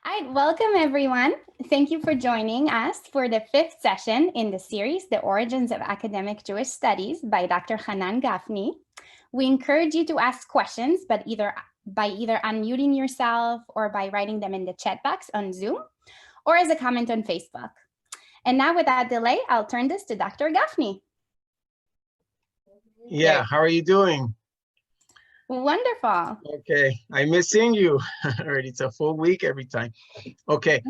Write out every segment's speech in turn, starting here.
All right, welcome everyone. Thank you for joining us for the fifth session in the series, The Origins of Academic Jewish Studies by Dr. Hanan Gafni. We encourage you to ask questions, but either unmuting yourself or by writing them in the chat box on Zoom or as a comment on Facebook. And now without delay, I'll turn this to Dr. Gafni. Yeah, how are you doing? Wonderful. Okay, I miss seeing you already. It's a full week every time. Okay,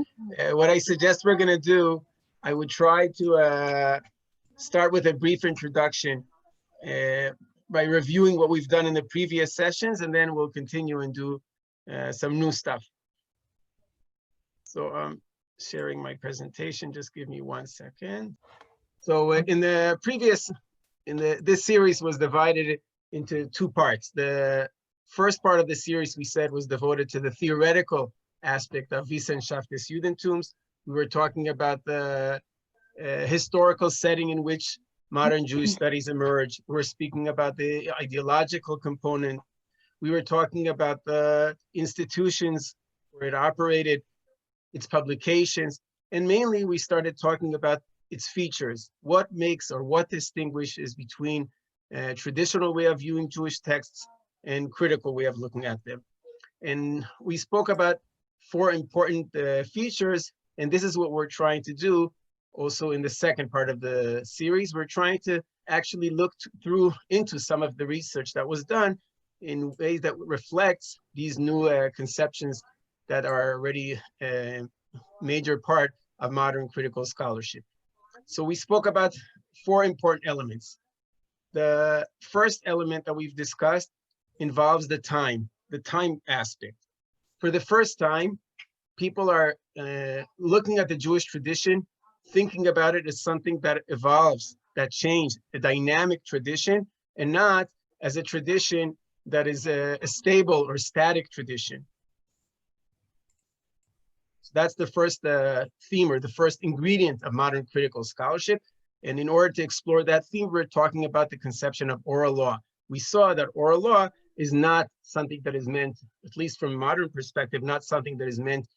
what I suggest we're gonna do, I would try to start with a brief introduction by reviewing what we've done in the previous sessions, and then we'll continue and do some new stuff. So I'm sharing my presentation. Just give me 1 second. So in the previous, this series was divided into two parts. The first part of the series we said was devoted to the theoretical aspect of Wissenschaft des Judentums. We were talking about the historical setting in which modern Jewish studies emerged. We were speaking about the ideological component. We were talking about the institutions where it operated, its publications, and mainly we started talking about its features. What makes or what distinguishes between a traditional way of viewing Jewish texts and critical way of looking at them. And we spoke about four important features, and this is what we're trying to do also in the second part of the series. We're trying to actually look through into some of the research that was done in ways that reflects these new conceptions that are already a major part of modern critical scholarship. So we spoke about four important elements. The first element that we've discussed involves the time aspect. For the first time, people are looking at the Jewish tradition, thinking about it as something that evolves, that changed, a dynamic tradition, and not as a tradition that is a stable or static tradition. So that's the first theme or the first ingredient of modern critical scholarship. And in order to explore that theme, we're talking about the conception of oral law. We saw that oral law is not something that is meant, at least from a modern perspective, not something that is meant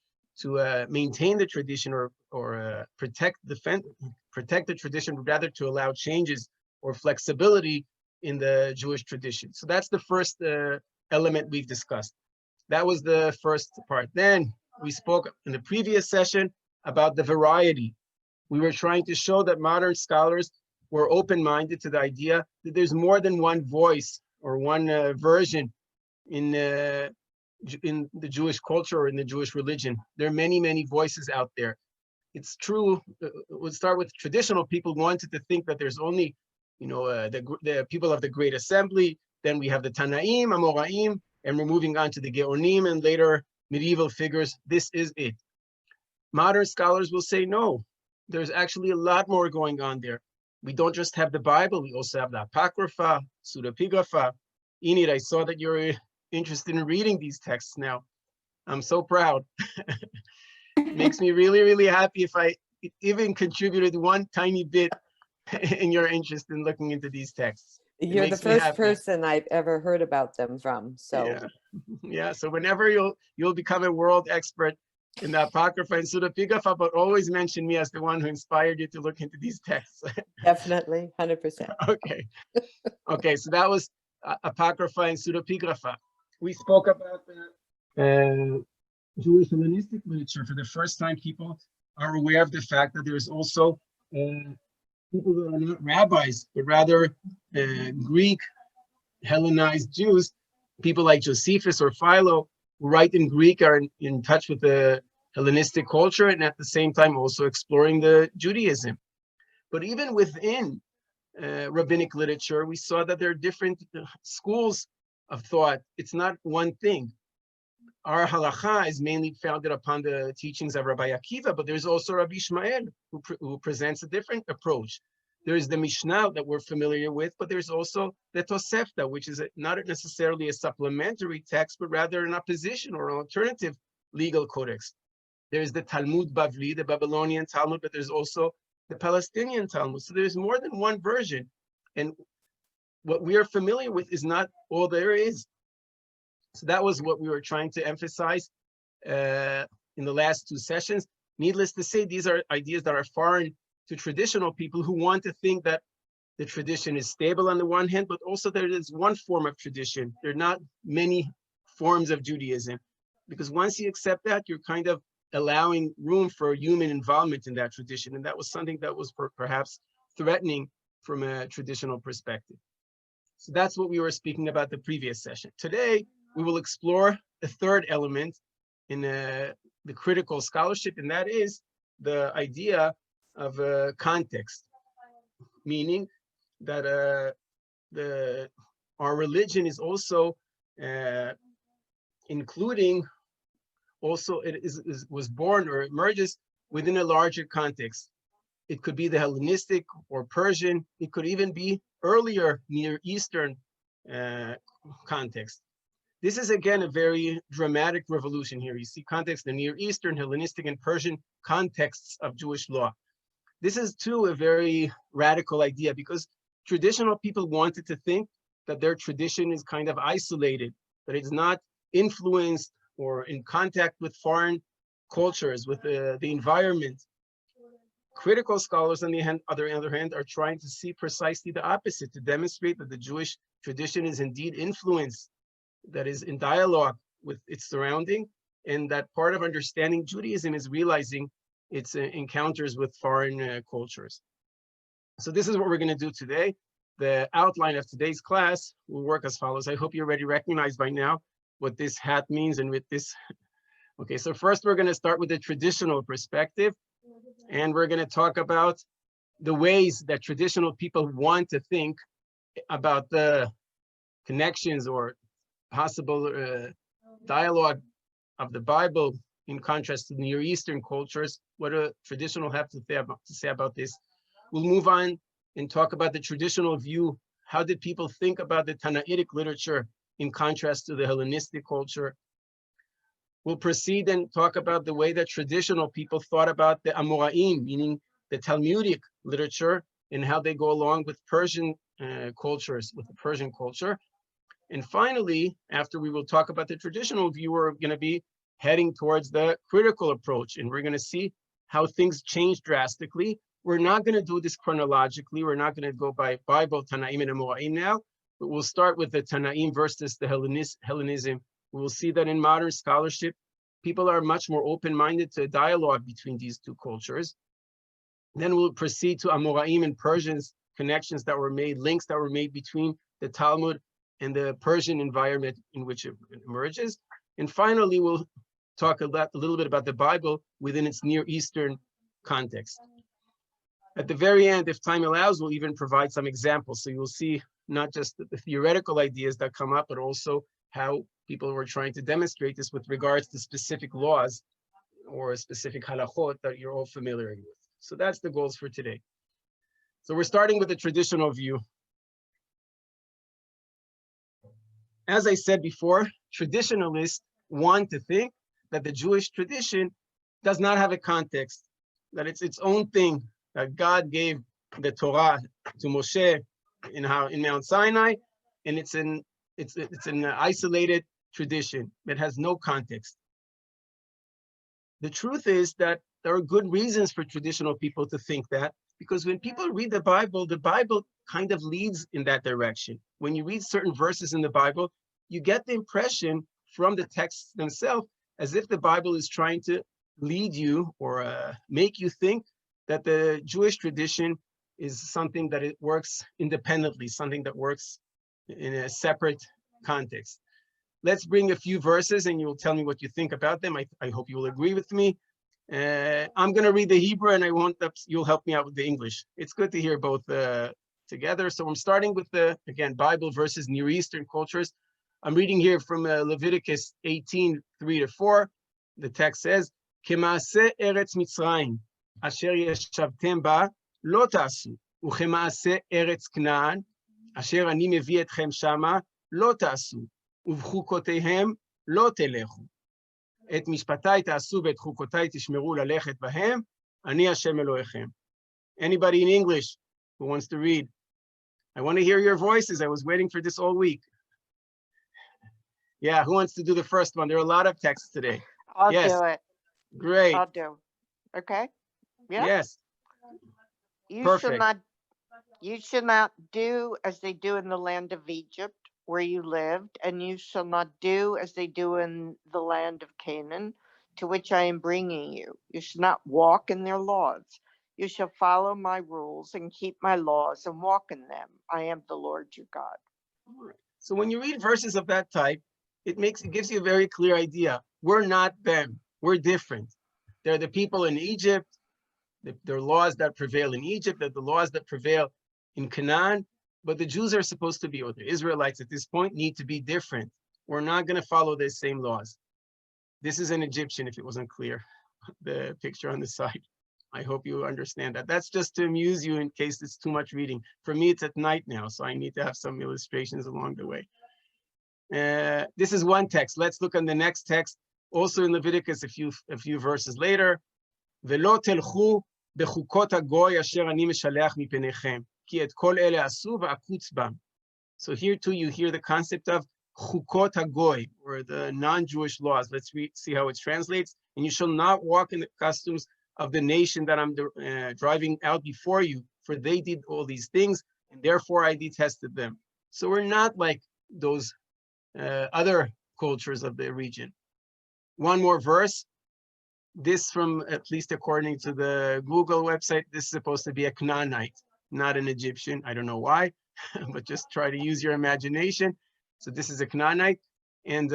to maintain the tradition or protect the tradition, but rather to allow changes or flexibility in the Jewish tradition. So that's the first element we've discussed. That was the first part. Then we spoke in the previous session about the variety. We were trying to show that modern scholars were open-minded to the idea that there's more than one voice or one version in the Jewish culture or in the Jewish religion. There are many, many voices out there. It's true, we'll start with traditional people wanted to think that there's only, the people of the Great Assembly, then we have the Tanaim, Amoraim, and we're moving on to the Geonim and later medieval figures. This is it. Modern scholars will say, no, there's actually a lot more going on there. We don't just have the Bible, we also have the Apocrypha, Pseudepigrapha. Enid, I saw that you're interested in reading these texts now. I'm so proud. It makes me really, really happy if I even contributed one tiny bit in your interest in looking into these texts. You're the first person I've ever heard about them from. So yeah. So whenever you'll become a world expert in the Apocrypha and Pseudepigrapha, but always mention me as the one who inspired you to look into these texts. Definitely, 100%. Okay. Okay, so that was Apocrypha and Pseudepigrapha. We spoke about the Jewish Hellenistic literature. For the first time, people are aware of the fact that there's also people who are not rabbis, but rather Greek Hellenized Jews, people like Josephus or Philo, who write in Greek, are in touch with the Hellenistic culture and at the same time also exploring the Judaism. But even within rabbinic literature, we saw that there are different schools of thought. It's not one thing. Our halacha is mainly founded upon the teachings of Rabbi Akiva, but there's also Rabbi Ishmael who presents a different approach. There's the Mishnah that we're familiar with, but there's also the Tosefta, which is not necessarily a supplementary text, but rather an opposition or an alternative legal codex. There's the Talmud Bavli, the Babylonian Talmud, but there's also the Palestinian Talmud. So there's more than one version. And what we are familiar with is not all there is. So that was what we were trying to emphasize in in the last two sessions. Needless to say, these are ideas that are foreign to traditional people who want to think that the tradition is stable on the one hand, but also there is one form of tradition. There are not many forms of Judaism, because once you accept that, you're kind of allowing room for human involvement in that tradition. And that was something that was perhaps threatening from a traditional perspective. So that's what we were speaking about the previous session. Today, we will explore the third element in the critical scholarship, and that is the idea of context, meaning that our religion is also including, also was born or emerges within a larger context. It could be the Hellenistic or Persian. It could even be earlier Near Eastern context. This is, again, a very dramatic revolution here. You see context, the Near Eastern, Hellenistic, and Persian contexts of Jewish law. This is, too, a very radical idea, because traditional people wanted to think that their tradition is kind of isolated, that it's not influenced or in contact with foreign cultures, with the environment. Critical scholars, on the other hand, are trying to see precisely the opposite, to demonstrate that the Jewish tradition is indeed influenced, that is in dialogue with its surrounding, and that part of understanding Judaism is realizing its encounters with foreign cultures. So this is what we're going to do today. The outline of today's class will work as follows. I hope you already recognize by now what this hat means and with this. Okay, so first we're going to start with the traditional perspective, and we're going to talk about the ways that traditional people want to think about the connections or possible dialogue of the Bible in contrast to Near Eastern cultures. What do traditional have to say about this? We'll move on and talk about the traditional view. How did people think about the Tanaitic literature in contrast to the Hellenistic culture? We'll proceed and talk about the way that traditional people thought about the Amoraim, meaning the Talmudic literature, and how they go along with Persian cultures, with the Persian culture. And finally, after we will talk about the traditional view, we're going to be heading towards the critical approach, and we're going to see how things change drastically. We're not going to do this chronologically. We're not going to go by Bible, Tanaim, and Amoraim now, but we'll start with the Tanaim versus the Hellenism. We will see that in modern scholarship, people are much more open-minded to a dialogue between these two cultures. Then we'll proceed to Amoraim and Persians, connections that were made, links that were made between the Talmud and the Persian environment in which it emerges. And finally, we'll talk a little bit about the Bible within its Near Eastern context. At the very end, if time allows, we'll even provide some examples. So you'll see not just the theoretical ideas that come up, but also how people were trying to demonstrate this with regards to specific laws or specific halachot that you're all familiar with. So that's the goals for today. So we're starting with the traditional view. As I said before, traditionalists want to think that the Jewish tradition does not have a context, that it's its own thing, that God gave the Torah to Moshe in Mount Sinai, and it's an isolated tradition that has no context. The truth is that there are good reasons for traditional people to think that, because when people read the Bible kind of leads in that direction. When you read certain verses in the Bible, you get the impression from the texts themselves as if the Bible is trying to lead you or make you think that the Jewish tradition is something that it works independently, something that works in a separate context. Let's bring a few verses and you'll tell me what you think about them. I hope you will agree with me. I'm going to read the Hebrew and you'll help me out with the English. It's good to hear both together. So I'm starting with again, Bible versus Near Eastern cultures. I'm reading here from Leviticus 18:3-4. The text says, "Kemaaseh eretz Mitzrayim, asher yeshavtem ba, lo ta'asu, ukemaaseh eretz Knaan, asher ani mevi etchem shama, lo ta'asu, ובחוקותיהם לא תלכו. את משפטיי תעשו ואת חוקותיי תשמרו ללכת בהם, אני השם אלוהיכם." Anybody in English who wants to read? I want to hear your voices. I was waiting for this all week. Yeah, who wants to do the first one? There are a lot of texts today. I'll Yes. do it. Great. I'll do. Okay. Yeah. Yes. You Perfect. You shall not do as they do in the land of Egypt, where you lived, and you shall not do as they do in the land of Canaan, to which I am bringing you. You shall not walk in their laws. You shall follow my rules and keep my laws and walk in them. I am the Lord your God. All right. So when you read verses of that type, it gives you a very clear idea. We're not them. We're different. They're the people in Egypt. There are laws that prevail in Egypt. They're the laws that prevail in Canaan. But the Jews are supposed to be, or the Israelites at this point, need to be different. We're not going to follow the same laws. This is an Egyptian, if it wasn't clear, the picture on the side. I hope you understand that. That's just to amuse you in case it's too much reading. For me, it's at night now, so I need to have some illustrations along the way. This is one text. Let's look on the next text, also in Leviticus, a few verses later. ולא תלכו בחוקות הגוי אשר אני משלח מפניכם, כי את כל אלה עשו ועקוץ בם. So here too, you hear the concept of chukot hagoy, or the non-Jewish laws. Let's see how it translates. And you shall not walk in the customs of the nation that I'm driving out before you, for they did all these things, and therefore I detested them. So we're not like those other cultures of the region. One more verse. This, from at least according to the Google website, this is supposed to be a Canaanite, not an Egyptian. I don't know why, but just try to use your imagination. So this is a Canaanite. And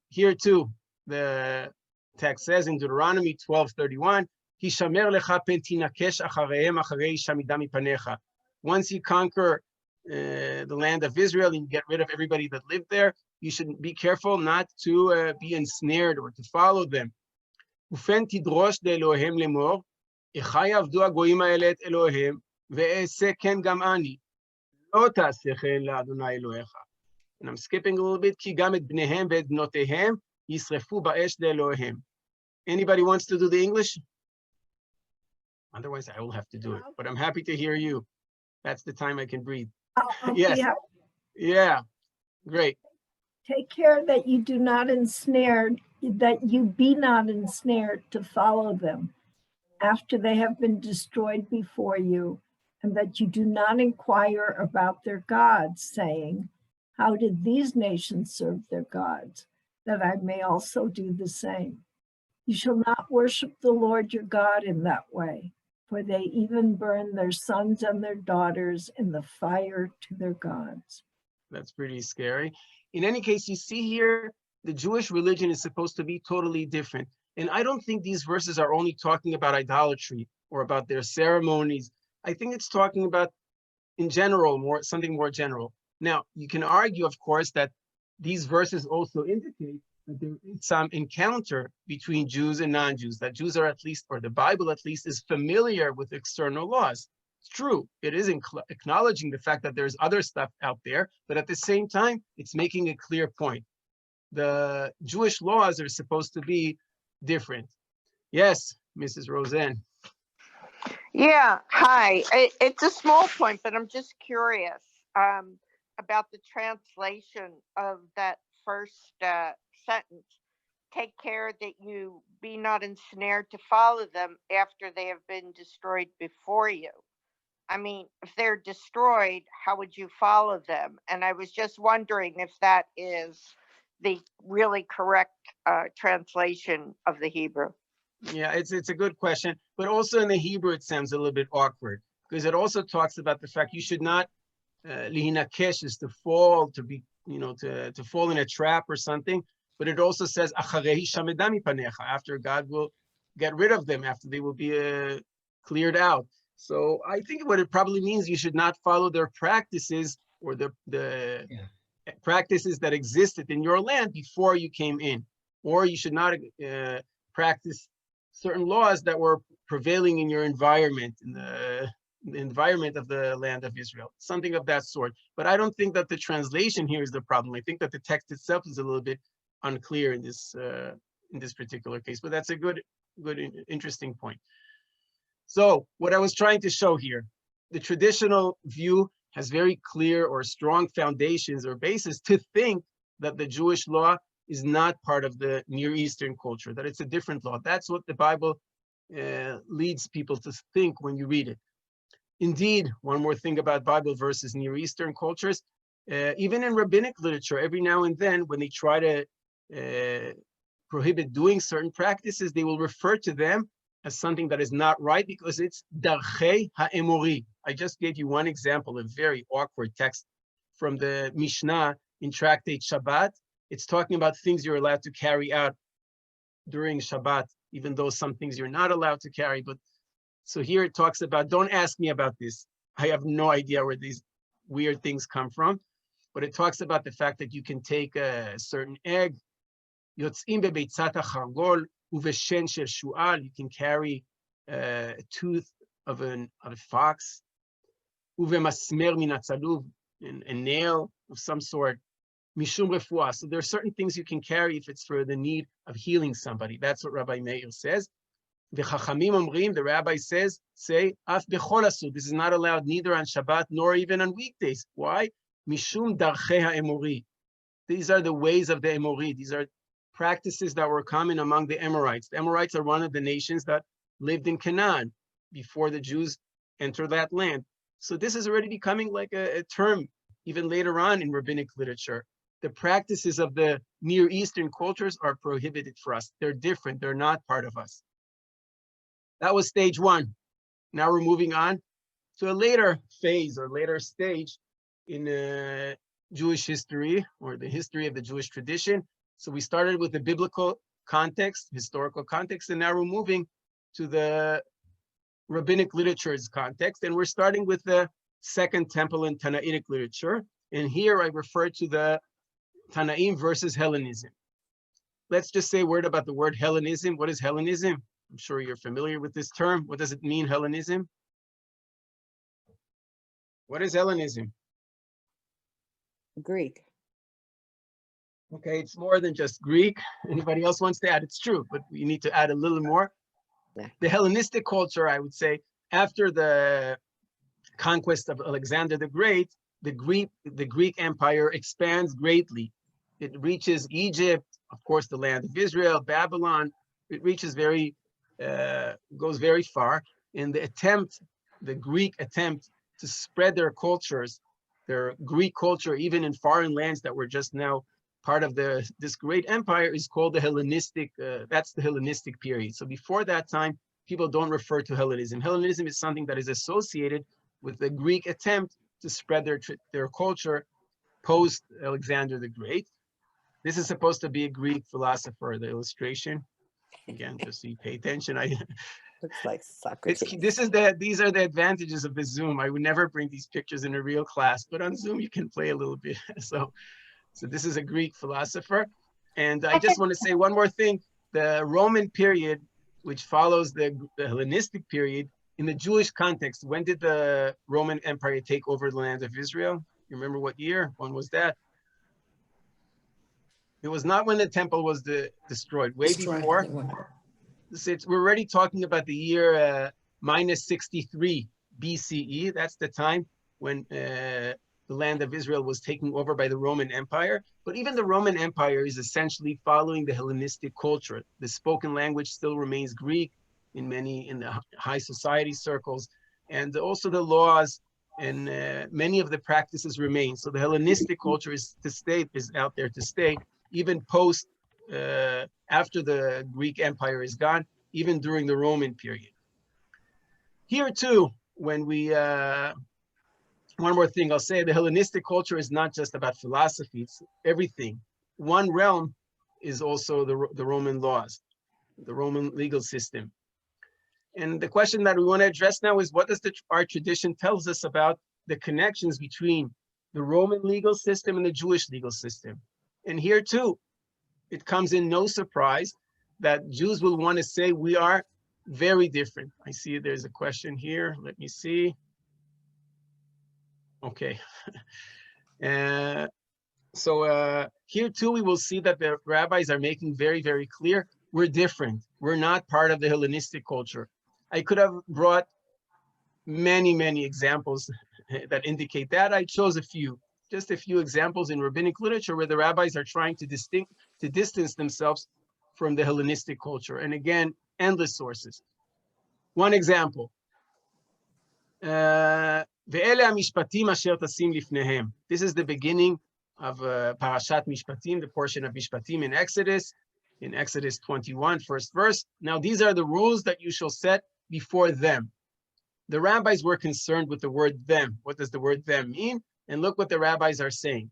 here too, the text says in Deuteronomy 12:31, "Hishamer lecha pen tinakesh achareim acharei shamida mipanecha." Once you conquer the land of Israel and you get rid of everybody that lived there, you should be careful not to be ensnared or to follow them. ופן תדרוש לאלוהיהם לאמור, אחי עבדו הגויים האלה את אלוהיהם, ואעשה כן גם אני. לא תעשה כן לאדוני אלוהיך. And I'm skipping a little bit, כי גם את בניהם ואת בנותיהם ישרפו באש לאלוהיהם. Anybody wants to do the English? Otherwise, I will have to do it, but I'm happy to hear you. That's the time I can breathe. Yes. Yeah, great. Take care that you do not ensnare, that you be not ensnared to follow them after they have been destroyed before you, and that you do not inquire about their gods, saying, how did these nations serve their gods, that I may also do the same? You shall not worship the Lord your God in that way, for they even burn their sons and their daughters in the fire to their gods. That's pretty scary. In any case, you see here, the Jewish religion is supposed to be totally different. And I don't think these verses are only talking about idolatry or about their ceremonies. I think it's talking about, in general, something more general. Now, you can argue, of course, that these verses also indicate that there is some encounter between Jews and non-Jews, that Jews are at least, or the Bible at least, is familiar with external laws. It's true. It is acknowledging the fact that there's other stuff out there, but at the same time, it's making a clear point. The Jewish laws are supposed to be different. Yes, Mrs. Roseanne. Yeah, hi. It's a small point, but I'm just curious about the translation of that first sentence. Take care that you be not ensnared to follow them after they have been destroyed before you. I mean, if they're destroyed, how would you follow them? And I was just wondering if that is the really correct translation of the Hebrew. Yeah, it's a good question, but also in the Hebrew it sounds a little bit awkward because it also talks about the fact you should not lihinakesh is to fall, to be, to fall in a trap or something. But it also says acharehi shameda mipanecha, after God will get rid of them, after they will be cleared out. So I think what it probably means, you should not follow their practices or the practices that existed in your land before you came in, or you should not practice certain laws that were prevailing in your environment, in the environment of the land of Israel, something of that sort. But I don't think that the translation here is the problem. I think that the text itself is a little bit unclear in this particular case. But that's a good, interesting point. So what I was trying to show here, the traditional view has very clear or strong foundations or basis to think that the Jewish law is not part of the Near Eastern culture, that it's a different law. That's what the Bible leads people to think when you read it. Indeed, one more thing about Bible versus Near Eastern cultures, even in rabbinic literature, every now and then when they try to prohibit doing certain practices, they will refer to them as something that is not right because it's darchei ha'emori. I just gave you one example, a very awkward text from the Mishnah in Tractate Shabbat. It's talking about things you're allowed to carry out during Shabbat, even though some things you're not allowed to carry. But so here it talks about, don't ask me about this. I have no idea where these weird things come from. But it talks about the fact that you can take a certain egg, yotzim bebeitzat hachargol uveshen shel shu'al, you can carry a tooth of a fox, uvemasmer min hatzaluv, a nail of some sort, mishum refuah. So there are certain things you can carry if it's for the need of healing somebody. That's what Rabbi Meir says. The Chachamim Omrim, the rabbi says, af bechol asur. This is not allowed neither on Shabbat nor even on weekdays. Why? Mishum darchei ha'emori. These are the ways of the Emori. These are practices that were common among the Amorites. The Amorites are one of the nations that lived in Canaan before the Jews entered that land. So this is already becoming like a term, even later on in rabbinic literature. The practices of the Near Eastern cultures are prohibited for us. They're different. They're not part of us. That was stage one. Now we're moving on to a later phase or later stage in Jewish history or the history of the Jewish tradition. So we started with the biblical context, historical context, and now we're moving to the rabbinic literature's context. And we're starting with the Second Temple in Tanaitic literature. And here I refer to the Tanaim versus Hellenism. Let's just say a word about the word Hellenism. What is Hellenism? I'm sure you're familiar with this term. What does it mean, Hellenism? What is Hellenism? Greek. Okay, it's more than just Greek. Anybody else wants to add? It's true, but we need to add a little more. Yeah. The Hellenistic culture, I would say, after the conquest of Alexander the Great, the Greek Empire expands greatly. It reaches Egypt, of course, the land of Israel, Babylon. It reaches goes very far. And the Greek attempt to spread their cultures, their Greek culture, even in foreign lands that were just now part of this great empire, is called the Hellenistic. That's the Hellenistic period. So before that time, people don't refer to Hellenism. Hellenism is something that is associated with the Greek attempt to spread their culture post Alexander the Great. This is supposed to be a Greek philosopher, the illustration. Again, just so you pay attention. Looks like Socrates. These are the advantages of the Zoom. I would never bring these pictures in a real class, but on Zoom you can play a little bit. So this is a Greek philosopher. And I just want to say one more thing. The Roman period, which follows the Hellenistic period, in the Jewish context, when did the Roman Empire take over the land of Israel? You remember what year? When was that? It was not when the temple was destroyed, way before. We're already talking about the year minus 63 BCE. That's the time when the land of Israel was taken over by the Roman Empire. But even the Roman Empire is essentially following the Hellenistic culture. The spoken language still remains Greek in the high society circles, and also the laws and many of the practices remain. So the Hellenistic culture is out there to stay, even post, after the Greek Empire is gone, even during the Roman period. Here too, when one more thing I'll say, the Hellenistic culture is not just about philosophy, it's everything. One realm is also the Roman laws, the Roman legal system. And the question that we want to address now is, what does our tradition tells us about the connections between the Roman legal system and the Jewish legal system? And here too, it comes in no surprise that Jews will want to say we are very different. I see there's a question here. Let me see. Okay. So here too, we will see that the rabbis are making very, very clear, we're different. We're not part of the Hellenistic culture. I could have brought many, many examples that indicate that. I chose a few. just a few examples in rabbinic literature where the rabbis are trying to distance themselves from the Hellenistic culture. And again, endless sources. One example. This is the beginning of Parashat Mishpatim, the portion of Mishpatim in Exodus 21, first verse. Now, these are the rules that you shall set before them. The rabbis were concerned with the word them. What does the word them mean? And look what the rabbis are saying.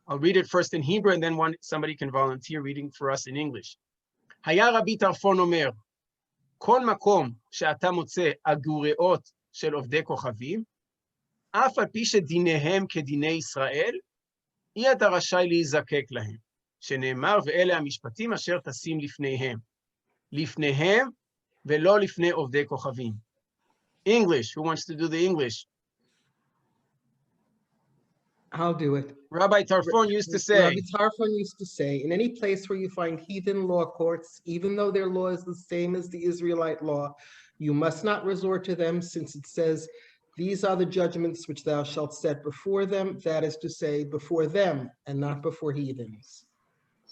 I'll read it first in Hebrew, and then somebody can volunteer reading for us in English. Haya Rabbi Tarfon Omer, כל מקום שאתה מוצא אגוריות של עובדי כוכבים, אף על פי שדיניהם כדיני ישראל, אי אתה רשאי להיזקק להם, שנאמר, ואלה המשפטים אשר תשים לפניהם ולא לפני עובדי כוכבים. English, who wants to do the English? I'll do it. Rabbi Tarfon used to say, Rabbi Tarfon used to say, in any place where you find heathen law courts, even though their law is the same as the Israelite law, you must not resort to them, since it says, these are the judgments which thou shalt set before them, that is to say, before them, and not before heathens.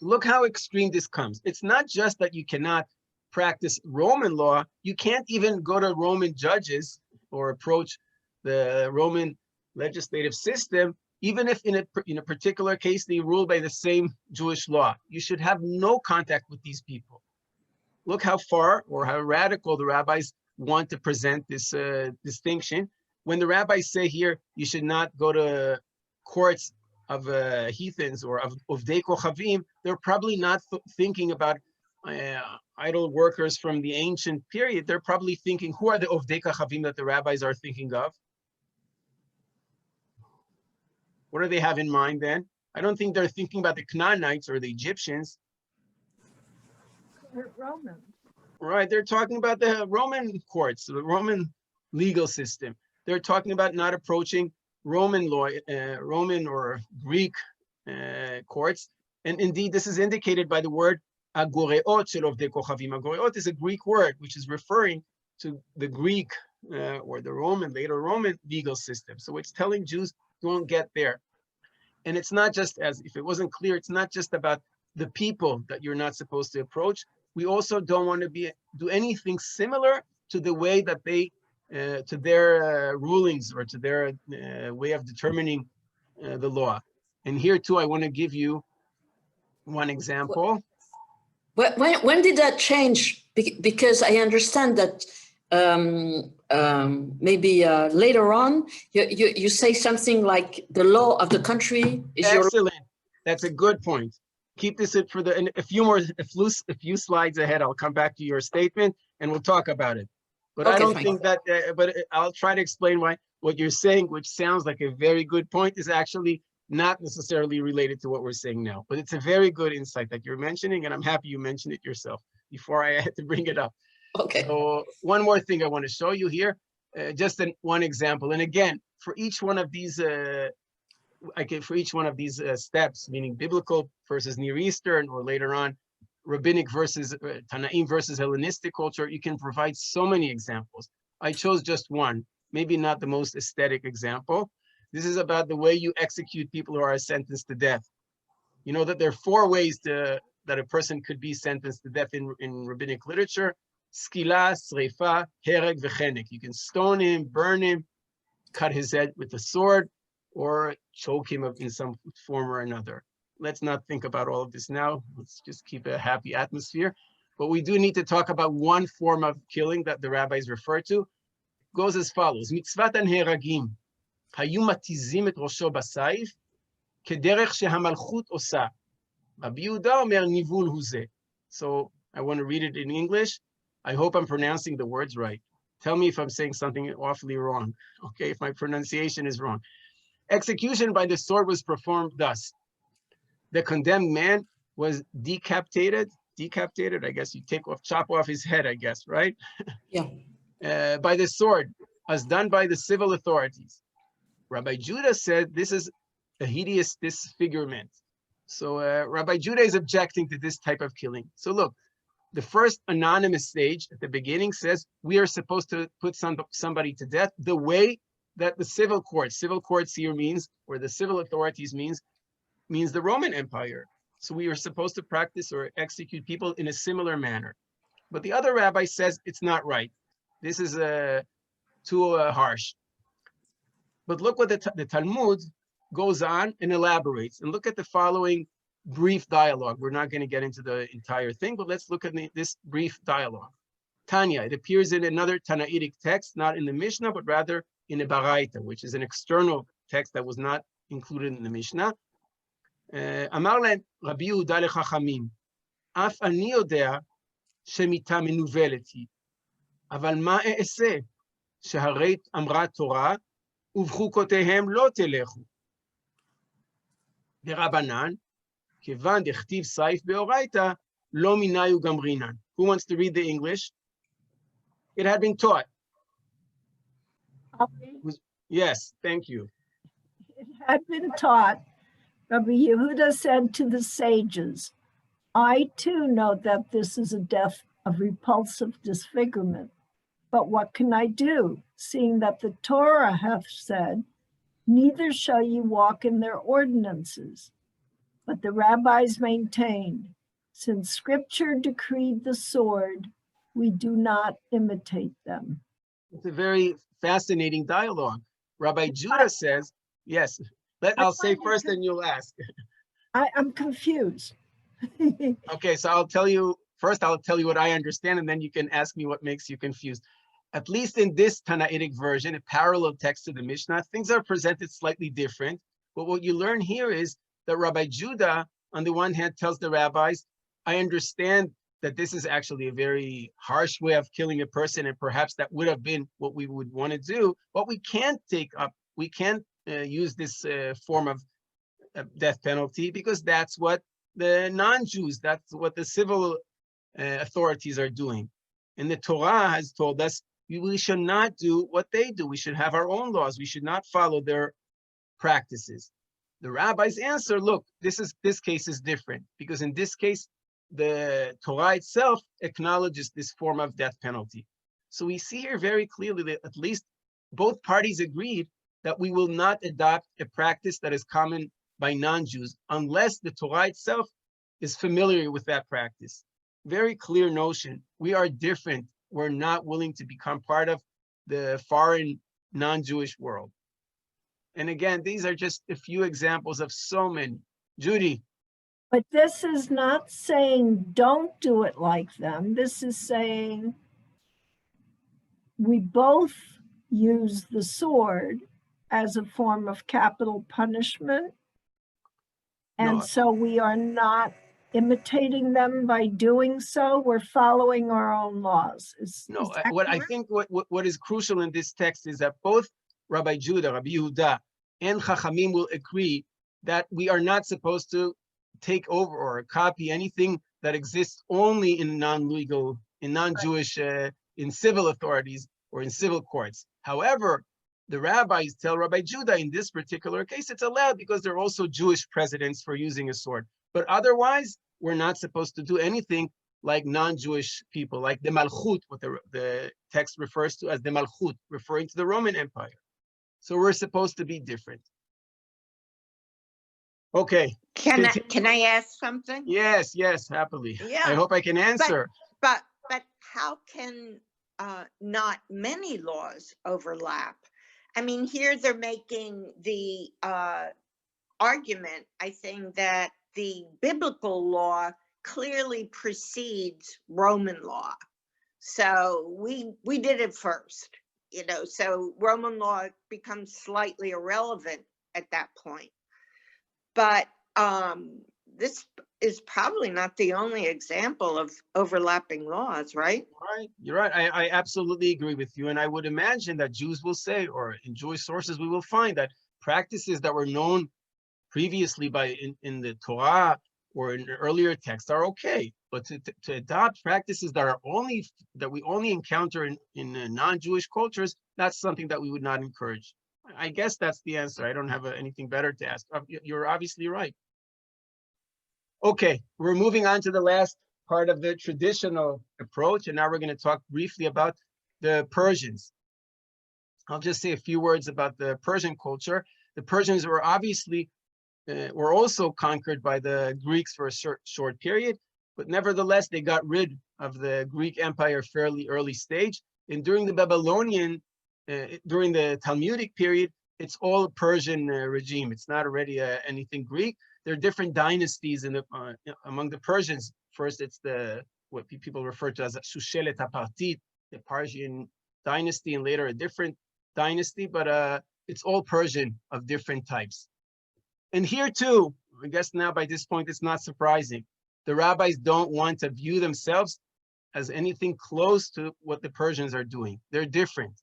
Look how extreme this comes. It's not just that you cannot practice Roman law, you can't even go to Roman judges or approach the Roman legislative system, even if in a particular case they rule by the same Jewish law. You should have no contact with these people. Look how far or how radical the rabbis want to present this distinction. When the rabbis say here, you should not go to courts of heathens or of Ovdei Kochavim, they're probably not thinking about idol workers from the ancient period. They're probably thinking, who are the Ovdei Kochavim that the rabbis are thinking of? What do they have in mind then? I don't think they're thinking about the Canaanites or the Egyptians. Romans. Right, they're talking about the Roman courts, the Roman legal system. They're talking about not approaching Roman law, Roman or Greek courts. And indeed, this is indicated by the word agoreot shel ovdei kochavim. Agoreot is a Greek word, which is referring to the Greek or the Roman, later Roman legal system. So it's telling Jews, don't get there. And it's not just, as if it wasn't clear, it's not just about the people that you're not supposed to approach. We also don't want to do anything similar to the way that they, to their rulings or to their way of determining the law. And here too, I want to give you one example. When did that change? Because I understand that maybe later on, you say something like the law of the country is Excellent. That's a good point. Keep this for a few slides ahead. I'll come back to your statement and we'll talk about it. But okay, I don't think that, but I'll try to explain why what you're saying, which sounds like a very good point, is actually not necessarily related to what we're saying now. But it's a very good insight that you're mentioning, and I'm happy you mentioned it yourself before I had to bring it up. Okay. So one more thing I want to show you here, just one example. And again, for each one of these, steps, meaning biblical versus Near Eastern, or later on, rabbinic versus Tanaim versus Hellenistic culture, you can provide so many examples. I chose just one, maybe not the most aesthetic example. This is about the way you execute people who are sentenced to death. You know that there are 4 ways that a person could be sentenced to death in rabbinic literature: skila, sreifa, hereg, v'chenek. You can stone him, burn him, cut his head with a sword, or choke him in some form or another. Let's not think about all of this now. Let's just keep a happy atmosphere. But we do need to talk about one form of killing that the rabbis refer to. It goes as follows: mitzvat הנהרגים היו מתיזים את ראשו בסייף כדרך שהמלכות עושה. רבי יהודה אומר ניבול הוא זה. So I want to read it in English. I hope I'm pronouncing the words right. Tell me if I'm saying something awfully wrong. Okay, if my pronunciation is wrong. Execution by the sword was performed thus. The condemned man was decapitated, I guess you chop off his head, I guess, right? Yeah. By the sword, as done by the civil authorities. Rabbi Judah said this is a hideous disfigurement. So Rabbi Judah is objecting to this type of killing. So look, the first anonymous stage at the beginning says we are supposed to put somebody to death the way that the civil courts here means, or the civil authorities means the Roman Empire. So we are supposed to practice or execute people in a similar manner. But the other rabbi says it's not right. This is too harsh. But look what the Talmud goes on and elaborates. And look at the following brief dialogue. We're not going to get into the entire thing, but let's look at this brief dialogue. Tanya, it appears in another Tanaitic text, not in the Mishnah, but rather in a Baraita, which is an external text that was not included in the Mishnah. Amar lהם רבי יהודה לחכמים, אף אני יודע שמיתה מנוולת היא, אבל מה אעשה? שהרי אמרה תורה, ובחוקותיהם לא תלכו. דרבנן, כיוון דכתיב סייף באורייתא, לא מיניו גמרינן. Who wants to read the English? It had been taught. Yes, thank you. It had been taught. Rabbi Yehuda said to the sages, I too know that this is a death of repulsive disfigurement. But what can I do, seeing that the Torah hath said, neither shall you walk in their ordinances? But the rabbis maintained, since scripture decreed the sword, we do not imitate them. It's a very fascinating dialogue. Rabbi Judah says, yes, I'll say first and you'll ask. I'm confused. Okay, so I'll tell you what I understand, and then you can ask me what makes you confused. At least in this Tanaitic version, a parallel text to the Mishnah, things are presented slightly different. But what you learn here is that Rabbi Judah, on the one hand, tells the rabbis, I understand that this is actually a very harsh way of killing a person, and perhaps that would have been what we would want to do, but we can't use this form of death penalty, because that's what the non-Jews, that's what the civil authorities are doing. And the Torah has told us we should not do what they do. We should have our own laws. We should not follow their practices. The rabbis answer, look, this case is different, because in this case, the Torah itself acknowledges this form of death penalty. So we see here very clearly that at least both parties agreed that we will not adopt a practice that is common by non-Jews unless the Torah itself is familiar with that practice. Very clear notion. We are different. We're not willing to become part of the foreign non-Jewish world. And again, these are just a few examples of so many. Judy. But this is not saying don't do it like them. This is saying we both use the sword as a form of capital punishment. And so we are not imitating them by doing so. We're following our own laws. I think what is crucial in this text is that both Rabbi Judah, Rabbi Yehuda, and Chachamim will agree that we are not supposed to take over or copy anything that exists only in non-legal, in non-Jewish, in civil authorities or in civil courts. However, the rabbis tell Rabbi Judah in this particular case, it's allowed because there are also Jewish precedents for using a sword. But otherwise, we're not supposed to do anything like non-Jewish people, like the Malchut, what the text refers to as the Malchut, referring to the Roman Empire. So we're supposed to be different. Okay. Can I ask something? Yes, happily. Yeah. I hope I can answer. But how can not many laws overlap? I mean, here they're making the argument, I think, that the biblical law clearly precedes Roman law. So we did it first, so Roman law becomes slightly irrelevant at that point. But this is probably not the only example of overlapping laws, right? Right, you're right. I absolutely agree with you. And I would imagine that Jews will say, or in Jewish sources, we will find that practices that were known previously in the Torah or in earlier texts are okay. But to adopt practices that we only encounter in non-Jewish cultures, that's something that we would not encourage. I guess that's the answer. I don't have anything better to ask. You're obviously right. Okay, we're moving on to the last part of the traditional approach, and now we're going to talk briefly about the Persians. I'll just say a few words about the Persian culture. The Persians were obviously were also conquered by the Greeks for a short period, but nevertheless, they got rid of the Greek Empire fairly early stage. And during the Babylonian, during the Talmudic period, it's all Persian regime. It's not already anything Greek. There are different dynasties in the, among the Persians. First, it's what people refer to as Shushelet HaPartit, the Persian dynasty, and later a different dynasty, but it's all Persian of different types. And here too, I guess now by this point, it's not surprising. The rabbis don't want to view themselves as anything close to what the Persians are doing. They're different.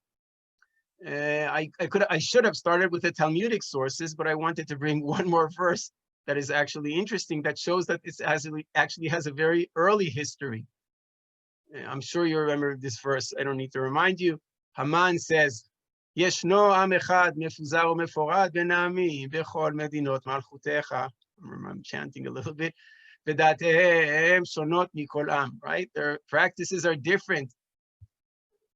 I should have started with the Talmudic sources, but I wanted to bring one more verse that is actually interesting, that shows that it actually has a very early history. I'm sure you remember this verse. I don't need to remind you. Haman says, Yeshno am echad mefuzar umeforad ben ami bechol medinot malchutecha. I'm chanting a little bit. V'datehem shonot mikol am. Right? Their practices are different.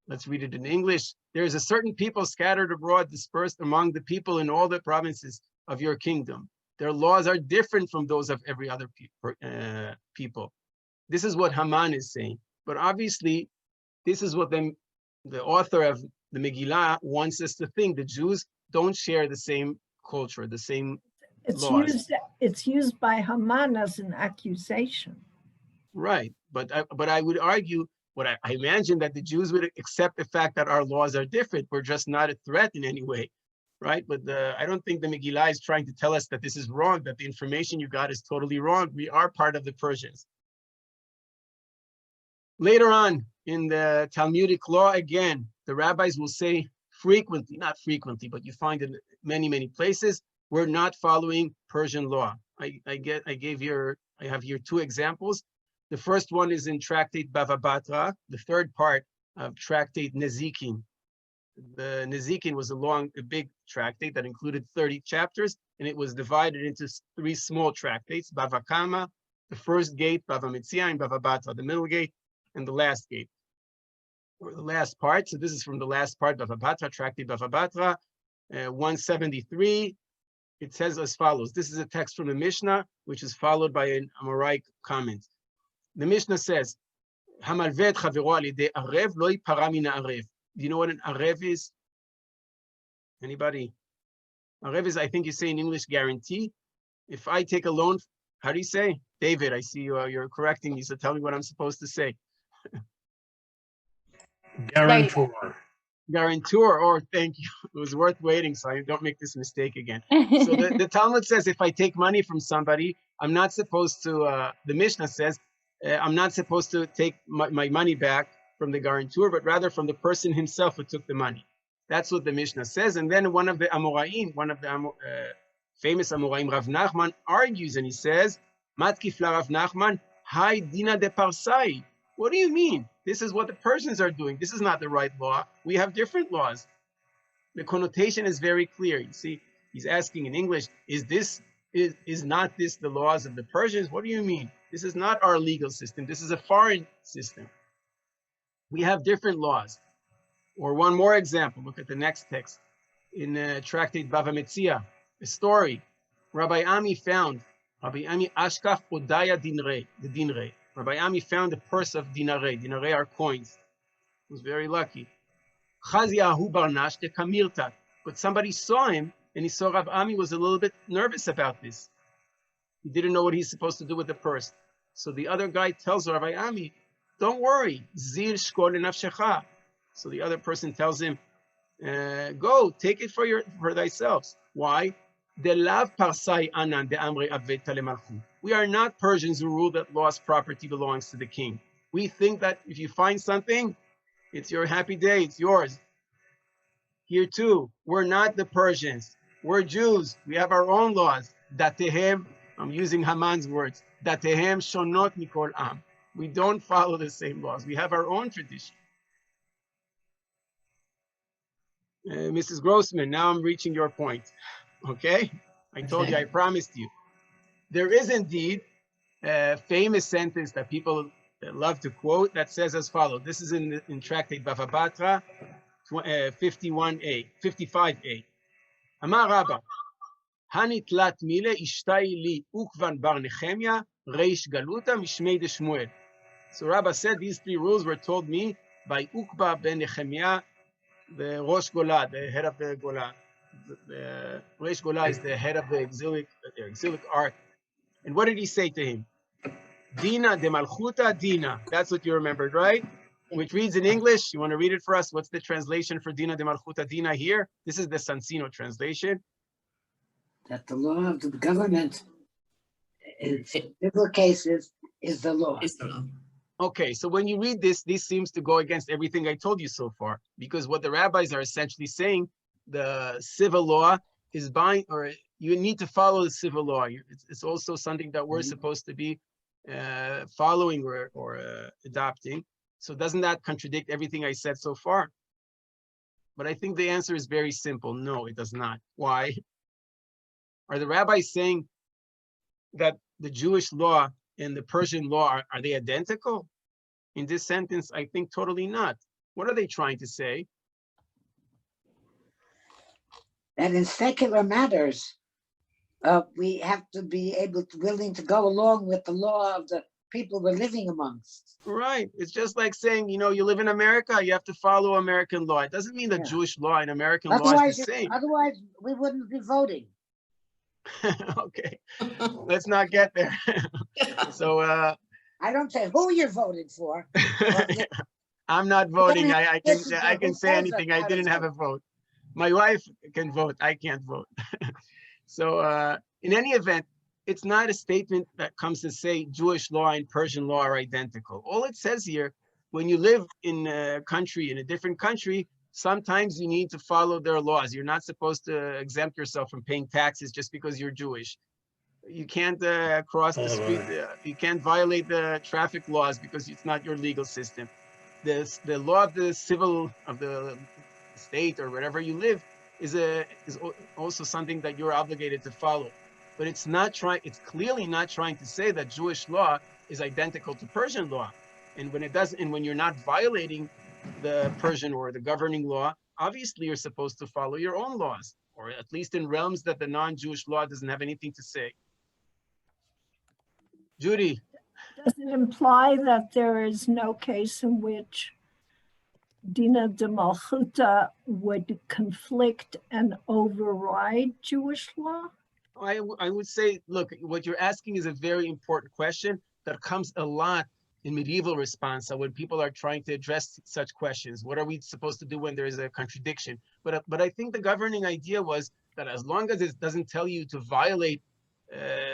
Let's read it in English. There is a certain people scattered abroad, dispersed among the people in all the provinces of your kingdom. Their laws are different from those of every other people. This is what Haman is saying. But obviously, this is what the author of the Megillah wants us to think. The Jews don't share the same culture, the same laws. It's used by Haman as an accusation. Right, but I would argue, I imagine that the Jews would accept the fact that our laws are different. We're just not a threat in any way, right? But I don't think the Megillah is trying to tell us that this is wrong, that the information you got is totally wrong. We are part of the Persians. Later on in the Talmudic law, again, the rabbis will say frequently, not frequently, but you find it in many, many places, we're not following Persian law. I have here two examples. The first one is in Tractate Bava Batra, the third part of Tractate Nezikin. The Nezikin was a big tractate that included 30 chapters, and it was divided into 3 small tractates, Bava Kama, the first gate, Bava Metzia, and Bava Batra, the middle gate, and the last gate, or the last part. So this is from the last part, Bava Batra, Tractate Bava Batra, 173. It says as follows. This is a text from the Mishnah, which is followed by an Amoraic comment. The Mishnah says, "Hamalvet chavero al yedei arev lo yipara min ha'arev." Do you know what an arev is? Anybody? Arev is, I think you say in English, guarantee. If I take a loan, how do you say? David, I see you're correcting me, so tell me what I'm supposed to say. Guarantor. Guarantor, or thank you. It was worth waiting, so I don't make this mistake again. So the Talmud says if I take money from somebody, I'm not supposed to, the Mishnah says, I'm not supposed to take my money back from the guarantor, but rather from the person himself who took the money. That's what the Mishnah says. And then one of the Amoraim, famous Amoraim, Rav Nachman, argues and he says, Matkif la Rav Nachman, Hai dina de parsai. What do you mean? This is what the Persians are doing. This is not the right law. We have different laws. The connotation is very clear. You see, he's asking in English, is not this the laws of the Persians? What do you mean? This is not our legal system. This is a foreign system. We have different laws. Or one more example, look at the next text. In Tractate Bava Metzia, a story. Rabbi Ami Ashkaf Odaya Dinre. Rabbi Ami found a purse of dinare. Dinare are coins. He was very lucky. But somebody saw him, and he saw Rabbi Ami was a little bit nervous about this. He didn't know what he's supposed to do with the purse. So the other guy tells Rabbi Ami, don't worry, zil shkol nafshecha. So the other person tells him, go, take it for thyself. Why? We are not Persians who rule that lost property belongs to the king. We think that if you find something, it's your happy day, it's yours. Here too, we're not the Persians. We're Jews. We have our own laws. Datehem, I'm using Haman's words. Datehem shonot mikol am. We don't follow the same laws. We have our own tradition. Mrs. Grossman, now I'm reaching your point. Okay? I told you, I promised you. There is indeed a famous sentence that people love to quote that says as follows. This is in Tractate Bava Batra 51a, 55a. Amar Rabba, Hanitlat mile ishtai li ukvan bar Nehemia, reish galuta mishmei de Shmuel. So Rabba said these three rules were told me by Ukba ben Nehemiah, the Rosh Golah, the head of the Golah. The Rosh Golah is the head of the exilic ark. And what did he say to him? Dina de Malchuta Dina. That's what you remembered, right? Which reads in English. You want to read it for us? What's the translation for Dina de Malchuta Dina here? This is the Sansino translation. That the law of the government in civil cases is the law. It's the law. Okay, so when you read this seems to go against everything I told you so far, because what the rabbis are essentially saying, the civil law is binding, or you need to follow the civil law. It's also something that we're supposed to be following or adopting. So doesn't that contradict everything I said so far? But I think the answer is very simple. No, it does not. Why? Are the rabbis saying that the Jewish law and the Persian law, are they identical? In this sentence, I think totally not. What are they trying to say? That in secular matters, we have to be willing to go along with the law of the people we're living amongst. Right. It's just like saying, you live in America, you have to follow American law. It doesn't mean that Jewish law and American law is the same. Otherwise, we wouldn't be voting. Okay, let's not get there. So I don't say who you're voting for. I'm not voting. I can say anything. I didn't have a vote. My wife can vote. I can't vote. So in any event, it's not a statement that comes to say Jewish law and Persian law are identical. All it says here, when you live in a country, in a different country, sometimes you need to follow their laws. You're not supposed to exempt yourself from paying taxes just because you're Jewish. You can't cross the street. You can't violate the traffic laws because it's not your legal system. The law of the state or wherever you live is also something that you're obligated to follow. But it's clearly not trying to say that Jewish law is identical to Persian law. And when you're not violating the Persian or the governing law, obviously you're supposed to follow your own laws, or at least in realms that the non-Jewish law doesn't have anything to say. Judy. Does it imply that there is no case in which Dina de Malchuta would conflict and override Jewish law? I would say, look, what you're asking is a very important question that comes a lot in medieval response. So when people are trying to address such questions, what are we supposed to do when there is a contradiction? But I think the governing idea was that as long as it doesn't tell you to violate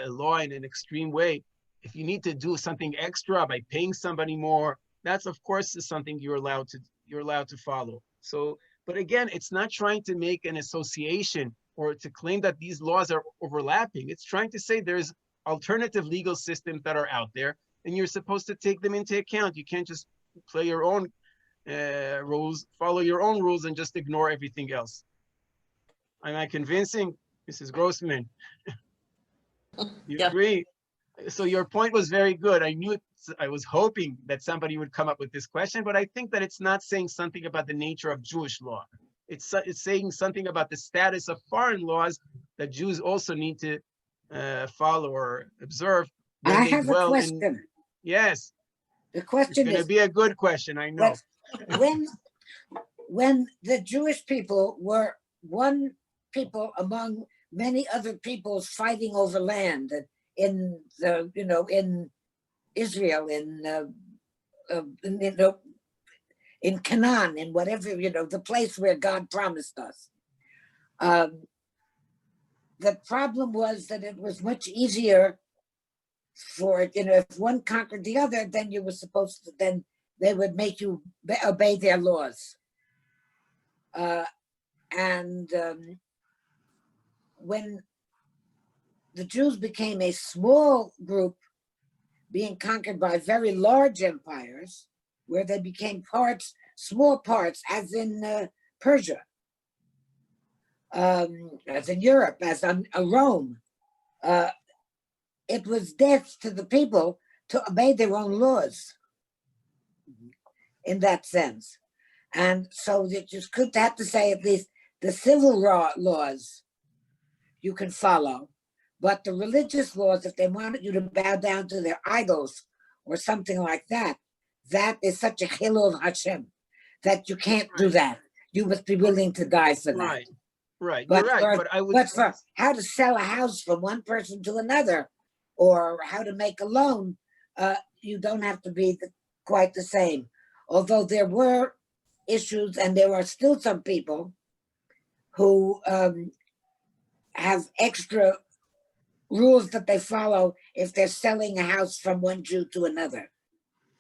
law in an extreme way, if you need to do something extra by paying somebody more, that's of course is something you're allowed to follow. So, but again, it's not trying to make an association or to claim that these laws are overlapping. It's trying to say there's alternative legal systems that are out there, and you're supposed to take them into account. You can't just play your own rules, follow your own rules, and just ignore everything else. Am I convincing, Mrs. Grossman? You agree? So your point was very good. I was hoping that somebody would come up with this question, but I think that it's not saying something about the nature of Jewish law. It's saying something about the status of foreign laws that Jews also need to follow or observe. I have a question. Yes. The question is going to be a good question, I know. When the Jewish people were one people among many other peoples fighting over land in Israel, in Canaan, in whatever, the place where God promised us. The problem was that it was much easier for, if one conquered the other, then you were supposed to, then they would make you obey their laws. When the Jews became a small group being conquered by very large empires, where they became small parts, as in Persia, as in Europe, as in Rome. It was death to the people to obey their own laws in that sense. And so that you could have to say at least the civil laws you can follow, but the religious laws, if they wanted you to bow down to their idols or something like that, that is such a chilul Hashem that you can't do that. You must be willing to die for that. Right, right. But You're right. for, But I would. but for how to sell a house from one person to another, or how to make a loan, you don't have to be quite the same. Although there were issues, and there are still some people who have extra rules that they follow if they're selling a house from one Jew to another.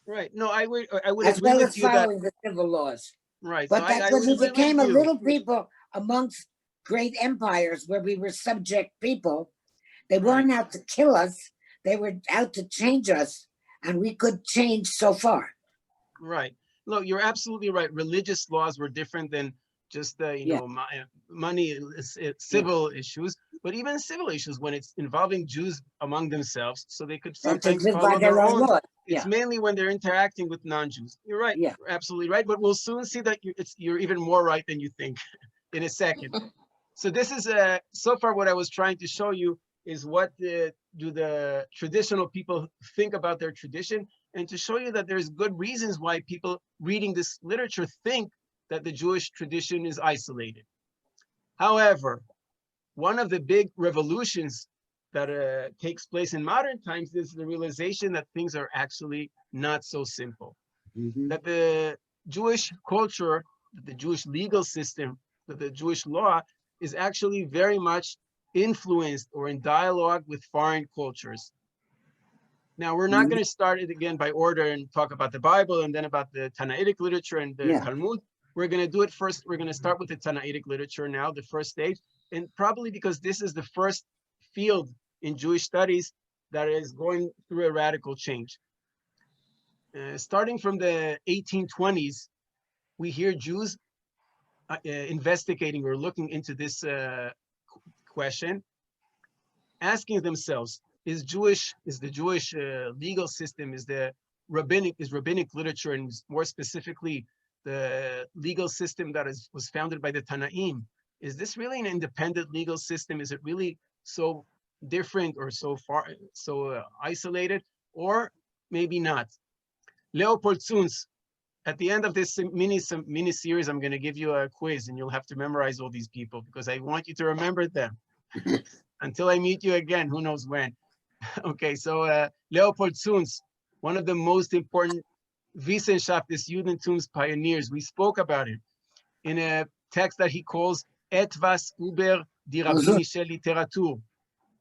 Right. No, I would As agree well with as you that. following the civil laws. Right. But So that I when would we agree with became a you. little people amongst great empires where we were subject people, they weren't out to kill us, they were out to change us, and we could change so far. Right. Look, you're absolutely right. Religious laws were different than just money, civil issues, but even civil issues when it's involving Jews among themselves, so they could sometimes live by follow their their own own. laws. It's mainly when they're interacting with non-Jews. You're right. Yeah. You're absolutely right. But we'll soon see that you're even more right than you think in a second. So this is so far what I was trying to show you is what do the traditional people think about their tradition, and to show you that there's good reasons why people reading this literature think that the Jewish tradition is isolated. However, one of the big revolutions that takes place in modern times is the realization that things are actually not so simple. That the Jewish culture, that the Jewish legal system, that the Jewish law is actually very much influenced or in dialogue with foreign cultures. Now, we're not going to start it again by order and talk about the Bible and then about the Tanaitic literature and the Talmud. We're going to do it first. We're going to start with the Tanaitic literature now, the first stage, and probably because this is the first field in Jewish studies that is going through a radical change. Starting from the 1820s, we hear Jews investigating or looking into this question, asking themselves, is the Jewish legal system, is rabbinic literature, and more specifically, the legal system that was founded by the Tanaim, is this really an independent legal system? Is it really so different or so isolated, or maybe not? Leopold Zunz, at the end of this mini series, I'm going to give you a quiz, and you'll have to memorize all these people because I want you to remember them until I meet you again. Who knows when? Okay, so Leopold Zunz, one of the most important Wissenschaft des Judentums pioneers. We spoke about it in a text that he calls Etwas über die rabbinische Literatur,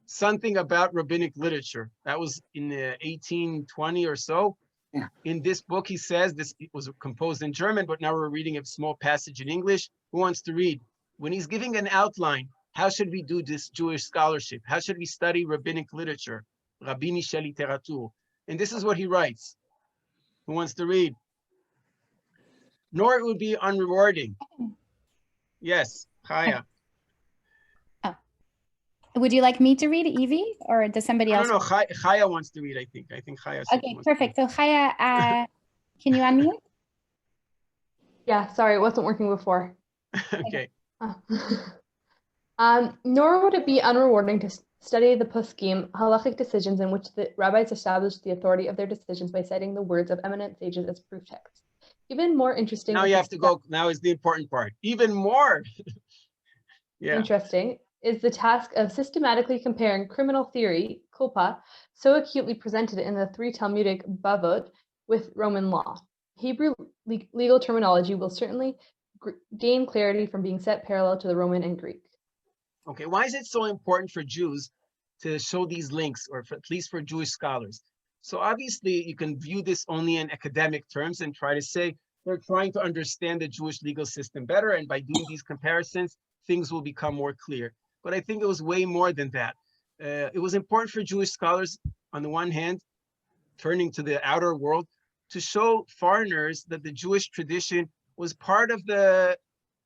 something about rabbinic literature. That was in 1820 or so. Yeah. In this book, he says, this was composed in German, but now we're reading a small passage in English. Who wants to read? When he's giving an outline, how should we do this Jewish scholarship? How should we study rabbinic literature? Rabbinische Literatur. And this is what he writes. Who wants to read? Nor it would be unrewarding. Yes, Chaya. Oh. Would you like me to read, Evie, or does somebody else? No, Chaya wants to read, I think. I think Chaya. Okay, perfect. So Chaya, can you unmute? Yeah, sorry, it wasn't working before. Okay. Nor would it be unrewarding to study the poskim, halachic decisions in which the rabbis established the authority of their decisions by citing the words of eminent sages as proof texts. Even more interesting. Now you have to go. Now is the important part. Even more. Yeah. Interesting is the task of systematically comparing criminal theory, kulpa, so acutely presented in the three Talmudic bavot, with Roman law. Hebrew legal terminology will certainly gain clarity from being set parallel to the Roman and Greek. Okay, why is it so important for Jews to show these links, or at least for Jewish scholars? So obviously you can view this only in academic terms and try to say they're trying to understand the Jewish legal system better, and by doing these comparisons, things will become more clear. But I think it was way more than that. It was important for Jewish scholars, on the one hand, turning to the outer world, to show foreigners that the Jewish tradition was part of the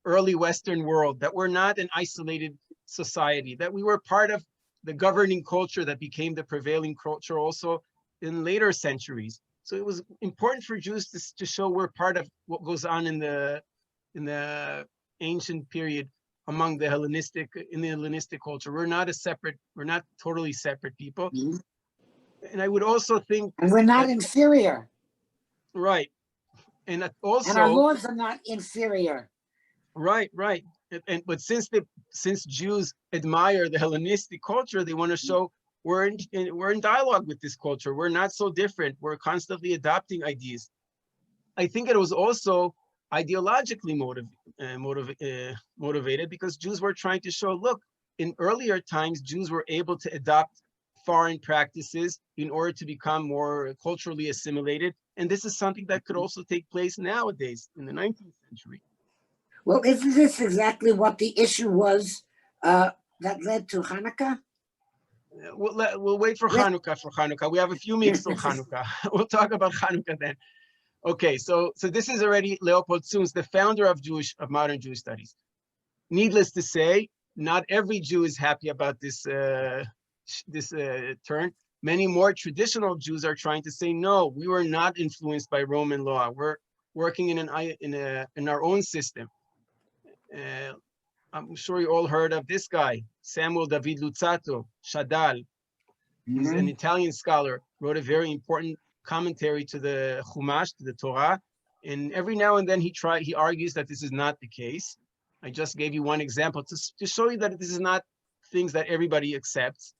early Western world, that we're not an isolated society, that we were part of the governing culture that became the prevailing culture also in later centuries. So it was important for Jews to show we're part of what goes on in the in the ancient period among the Hellenistic, in the Hellenistic culture. We're not totally separate people. Mhm. And I would also think And we're not that, inferior. right. And that And our also, laws are not inferior. right. But since Jews admire the Hellenistic culture, they want to show we're in dialogue with this culture. We're not so different. We're constantly adopting ideas. I think it was also ideologically motivated because Jews were trying to show, look, in earlier times, Jews were able to adopt foreign practices in order to become more culturally assimilated. And this is something that could also take place nowadays in the 19th century. Well, isn't this exactly what the issue was that led to Hanukkah? We'll wait for Hanukkah. We have a few weeks till Hanukkah. We'll talk about Hanukkah then. Okay, so this is already Leopold Zuns, the founder of modern Jewish studies. Needless to say, not every Jew is happy about this turn. Many more traditional Jews are trying to say, no, we were not influenced by Roman law. We're working in our own system. I'm sure you all heard of this guy, Samuel David Luzzatto, Shadal. He's an Italian scholar, wrote a very important commentary to the Chumash, to the Torah. And every now and then he argues that this is not the case. I just gave you one example to show you that this is not things that everybody accepts.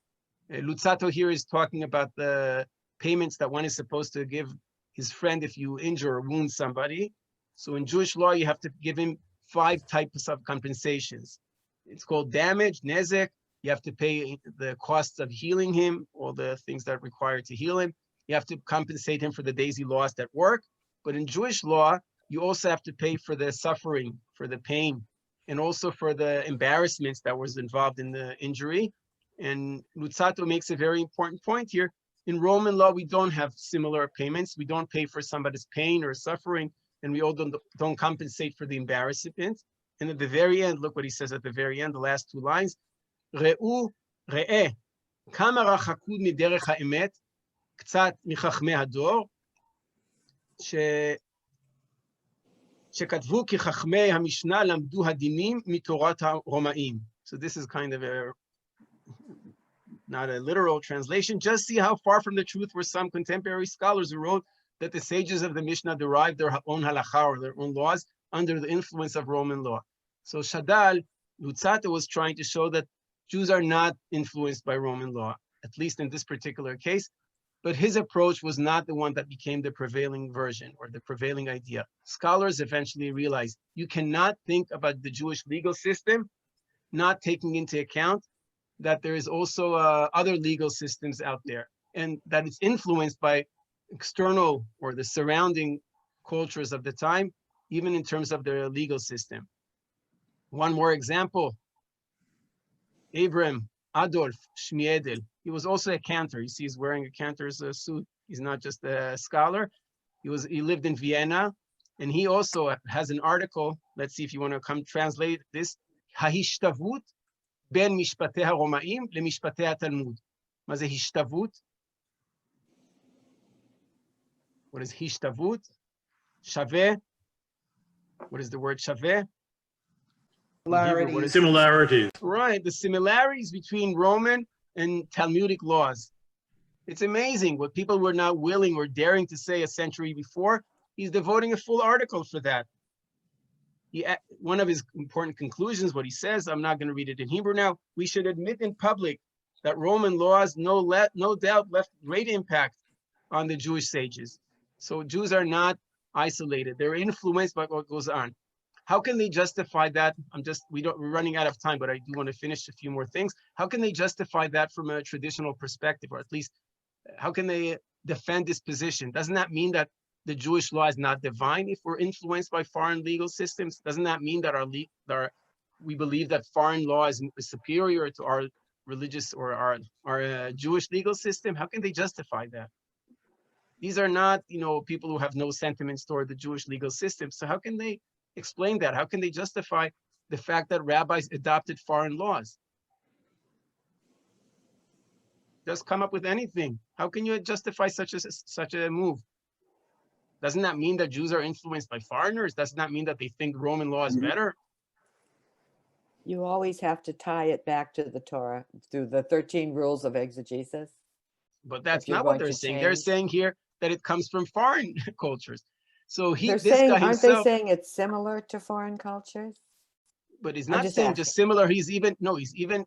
Luzzatto here is talking about the payments that one is supposed to give his friend if you injure or wound somebody. So in Jewish law, you have to give him 5 types of compensations. It's called damage, nezek. You have to pay the costs of healing him, all the things that are required to heal him. You have to compensate him for the days he lost at work. But in Jewish law, you also have to pay for the suffering, for the pain, and also for the embarrassments that was involved in the injury. And Luzzatto makes a very important point here. In Roman law, we don't have similar payments. We don't pay for somebody's pain or suffering, and we also don't compensate for the embarrassment. And at the very end, look what he says at the very end, the last 2 lines. ראה, כמה רחקו מדרך האמת, קצת מחכמי הדור, שכתבו כי חכמי המשנה למדו הדינים מתורת הרומאים. So this is kind of not a literal translation. Just see how far from the truth were some contemporary scholars who wrote that the sages of the Mishnah derived their own halakha or their own laws under the influence of Roman law. So Shadal, Luzzatto was trying to show that Jews are not influenced by Roman law, at least in this particular case, but his approach was not the one that became the prevailing version or the prevailing idea. Scholars eventually realized you cannot think about the Jewish legal system not taking into account that there is also other legal systems out there, and that it's influenced by external or the surrounding cultures of the time, even in terms of their legal system. One more example, Abram Adolf Schmiedel. He was also a cantor. You see he's wearing a cantor's suit. He's not just a scholar. He lived in Vienna, and he also has an article. Let's see if you want to come translate this. ההשתוות בין משפטי הרומאים למשפטי התלמוד. מה זה השתוות? What is השתוות? שווה. What is the word שווה? Similarities. Right, the similarities between Roman and Talmudic laws. It's amazing what people were not willing or daring to say a century before. He's devoting a full article for that. One of his important conclusions, what he says, I'm not going to read it in Hebrew now, we should admit in public that Roman laws no doubt left great impact on the Jewish sages. So Jews are not isolated. They're influenced by what goes on. How can they justify that? We're running out of time, but I do want to finish a few more things. How can they justify that from a traditional perspective, or at least how can they defend this position? Doesn't that mean that the Jewish law is not divine if we're influenced by foreign legal systems? Doesn't that mean that we believe that foreign law is superior to our religious or our Jewish legal system? How can they justify that? These are not, people who have no sentiments toward the Jewish legal system. So how can they explain that? How can they justify the fact that rabbis adopted foreign laws? Just come up with anything. How can you justify such a move? Doesn't that mean that Jews are influenced by foreigners? Doesn't that mean that they think Roman law is better? You always have to tie it back to the Torah through the 13 rules of exegesis. But that's If you're not what going they're to saying. They're change. saying here that it comes from foreign cultures. So They're this saying, guy aren't they himself, saying it's similar to foreign cultures? but he's I'm not just saying just asking. similar. He's even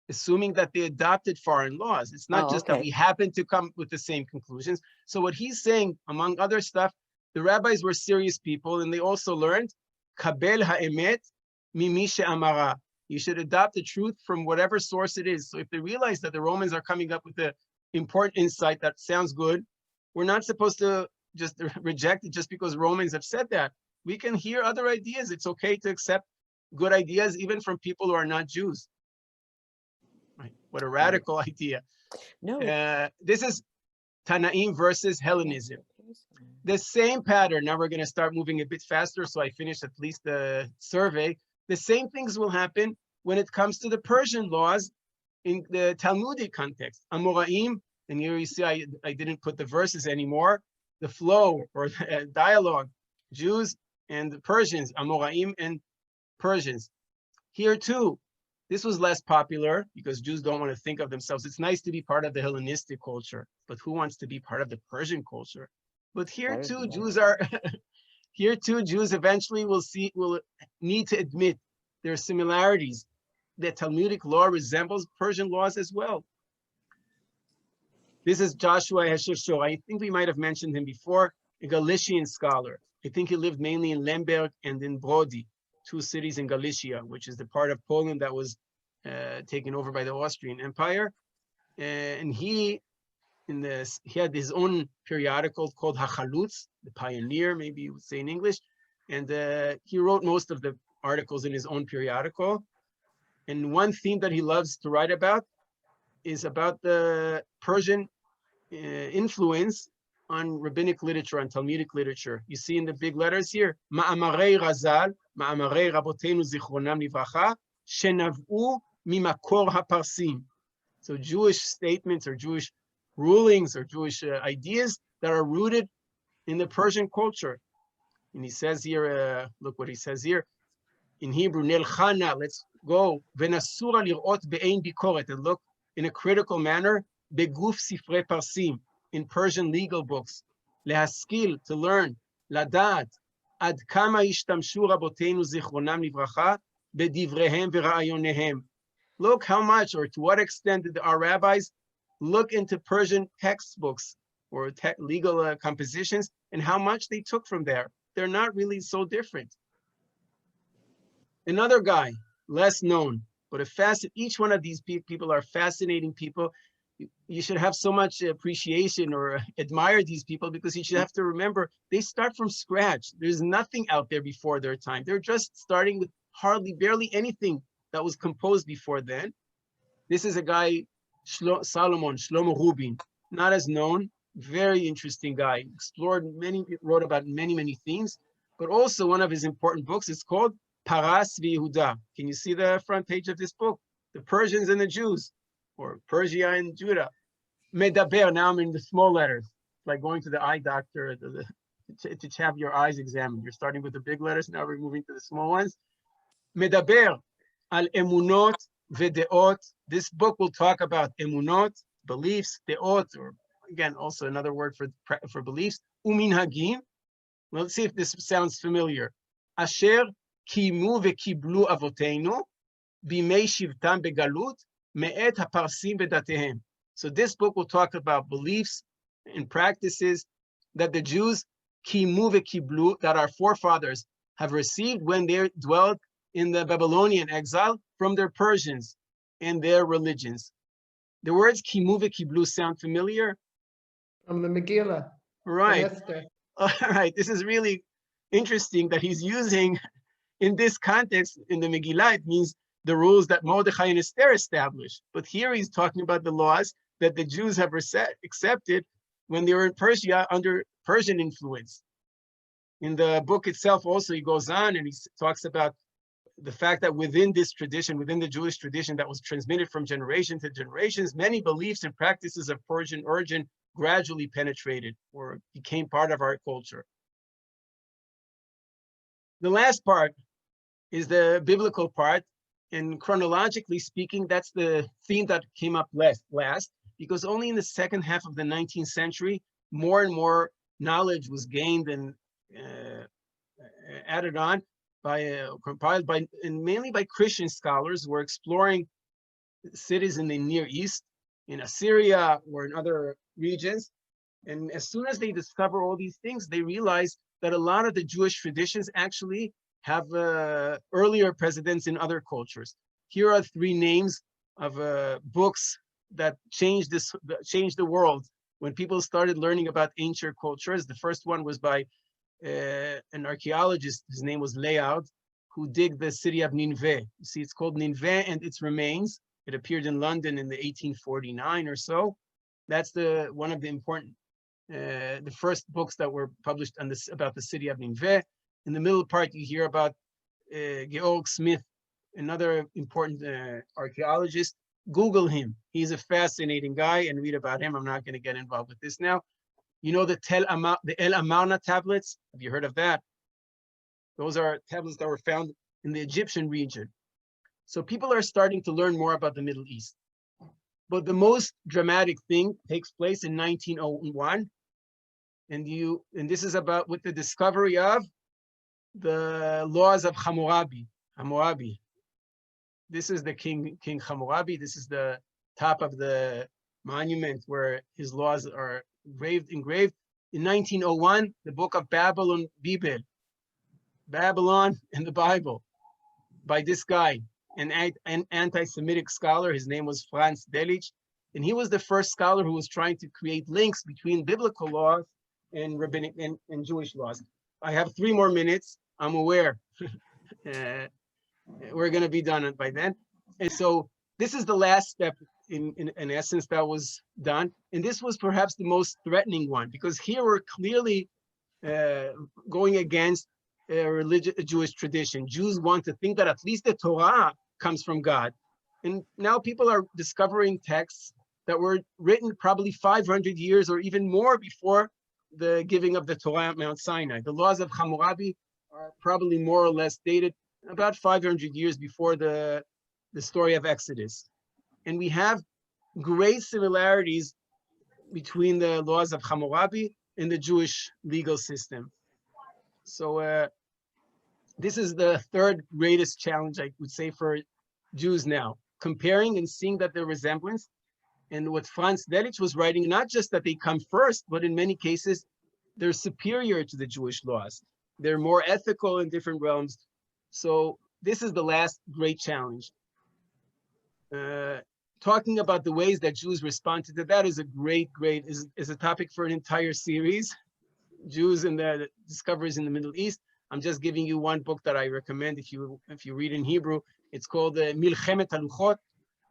assuming that they adopted foreign laws. It's not Oh, just that okay. we happen to come with the same conclusions. So what he's saying, among other stuff, the rabbis were serious people, and they also learned, kabel ha'emet mimi she'amara. You should adopt the truth from whatever source it is. So if they realize that the Romans are coming up with an important insight that sounds good, we're not supposed to just reject it just because Romans have said that. We can hear other ideas. It's okay to accept good ideas, even from people who are not Jews. Right? What a radical idea. No. This is Tanaim versus Hellenism. The same pattern. Now we're going to start moving a bit faster, so I finish at least the survey. The same things will happen when it comes to the Persian laws in the Talmudic context. Amoraim, and here you see I didn't put the verses anymore. The flow or the dialogue, Jews and the Persians, Amoraim and Persians. Here too, this was less popular because Jews don't want to think of themselves. It's nice to be part of the Hellenistic culture, but who wants to be part of the Persian culture? But here too, Jews are here too, Jews eventually will need to admit there are similarities. That Talmudic law resembles Persian laws as well. This is Joshua Heschel. I think we might have mentioned him before, a Galician scholar. I think he lived mainly in Lemberg and in Brody, two cities in Galicia, which is the part of Poland that was taken over by the Austrian Empire. And he had his own periodical called Hachalutz, the pioneer, maybe you would say in English. And he wrote most of the articles in his own periodical. And one theme that he loves to write about is about the Persian influence on rabbinic literature, on Talmudic literature. You see in the big letters here, Ma'amarei Razal, Ma'amarei Rabotenu Zichronam Livracha, Shenav'u Mimakor HaParsim. So Jewish statements or Jewish rulings or Jewish ideas that are rooted in the Persian culture. And he says here, look what he says here, in Hebrew, Nelchana, let's go, Venasura lirot be'ein bikoret, and look in a critical manner, beguf sifrei parsim, in Persian legal books, lehaskil, to learn, ladat, ad kama ishtamshu rabotenu zichronam livracha, bedivrehem v'ra'ayonehem. Look how much, or to what extent did our rabbis look into Persian textbooks or legal compositions, and how much they took from there. They're not really so different. Another guy, less known, but each one of these people are fascinating people. You should have so much appreciation or admire these people because you should have to remember they start from scratch. There's nothing out there before their time. They're just starting with barely anything that was composed before then. This is a guy, Shlomo Rubin, not as known, very interesting guy, wrote about many themes, but also one of his important books is called Paras v'Yehuda. Can you see the front page of this book? The Persians and the Jews, or Persia and Judah. Medaber, now I'm in the small letters. It's like going to the eye doctor to have your eyes examined. You're starting with the big letters, now we're moving to the small ones. Medaber al emunot v'deot. This book will talk about emunot, beliefs, deot, or again, also another word for beliefs, uminhagim. Let's see if this sounds familiar. Asher kimu v'kiblu avotenu bimei shivtam begalut me'et haparsim bedatehem. So this book will talk about beliefs and practices that the Jews kimu v'kiblu, that our forefathers have received when they dwelled in the Babylonian exile from their Persians and their religions. The words kimu v'kiblu sound familiar? From the Megillah. Right. Esther. All right. This is really interesting that he's using in this context in the Megillah. It means the rules that Mordechai and Esther established. But here he's talking about the laws that the Jews have accepted when they were in Persia under Persian influence. In the book itself also, he goes on and he talks about the fact that within this tradition, within the Jewish tradition that was transmitted from generation to generations, many beliefs and practices of Persian origin gradually penetrated or became part of our culture. The last part is the biblical part. And chronologically speaking, that's the theme that came up last, because only in the second half of the 19th century, more and more knowledge was gained and added on compiled by, and mainly by Christian scholars who were exploring cities in the Near East, in Assyria or in other regions. And as soon as they discover all these things, they realize that a lot of the Jewish traditions actually have earlier precedents in other cultures. Here are three names of books that changed the world when people started learning about ancient cultures. The first one was by an archaeologist. His name was Leaud, who digged the city of Nineveh. You see, it's called Nineveh and its remains. It appeared in London in the 1849 or so. That's one of the important, the first books that were published on this about the city of Nineveh. In the middle part, you hear about Georg Smith, another important archaeologist. Google him. He's a fascinating guy, and read about him. I'm not going to get involved with this now. You know the El Amarna tablets? Have you heard of that? Those are tablets that were found in the Egyptian region. So people are starting to learn more about the Middle East. But the most dramatic thing takes place in 1901. And this is about with the discovery of the laws of Hammurabi. This is the King Hammurabi. This is the top of the monument where his laws are engraved. In 1901, the book of Babylon and the Bible, by this guy, an anti-Semitic scholar. His name was Franz Delitzsch, and he was the first scholar who was trying to create links between biblical laws and rabbinic and Jewish laws. I have 3 more minutes. I'm aware we're going to be done by then. And so this is the last step in essence that was done. And this was perhaps the most threatening one, because here we're clearly going against a Jewish tradition. Jews want to think that at least the Torah comes from God. And now people are discovering texts that were written probably 500 years or even more before the giving of the Torah at Mount Sinai. The laws of Hammurabi are probably more or less dated about 500 years before the story of Exodus. And we have great similarities between the laws of Hammurabi and the Jewish legal system. So this is the third greatest challenge, I would say, for Jews now, comparing and seeing that the resemblance. And what Franz Delitzsch was writing, not just that they come first, but in many cases, they're superior to the Jewish laws. They're more ethical in different realms. So this is the last great challenge. Talking about the ways that Jews responded to that is is a topic for an entire series. Jews and the discoveries in the Middle East. I'm just giving you one book that I recommend if you read in Hebrew. It's called Milchemet Haluchot,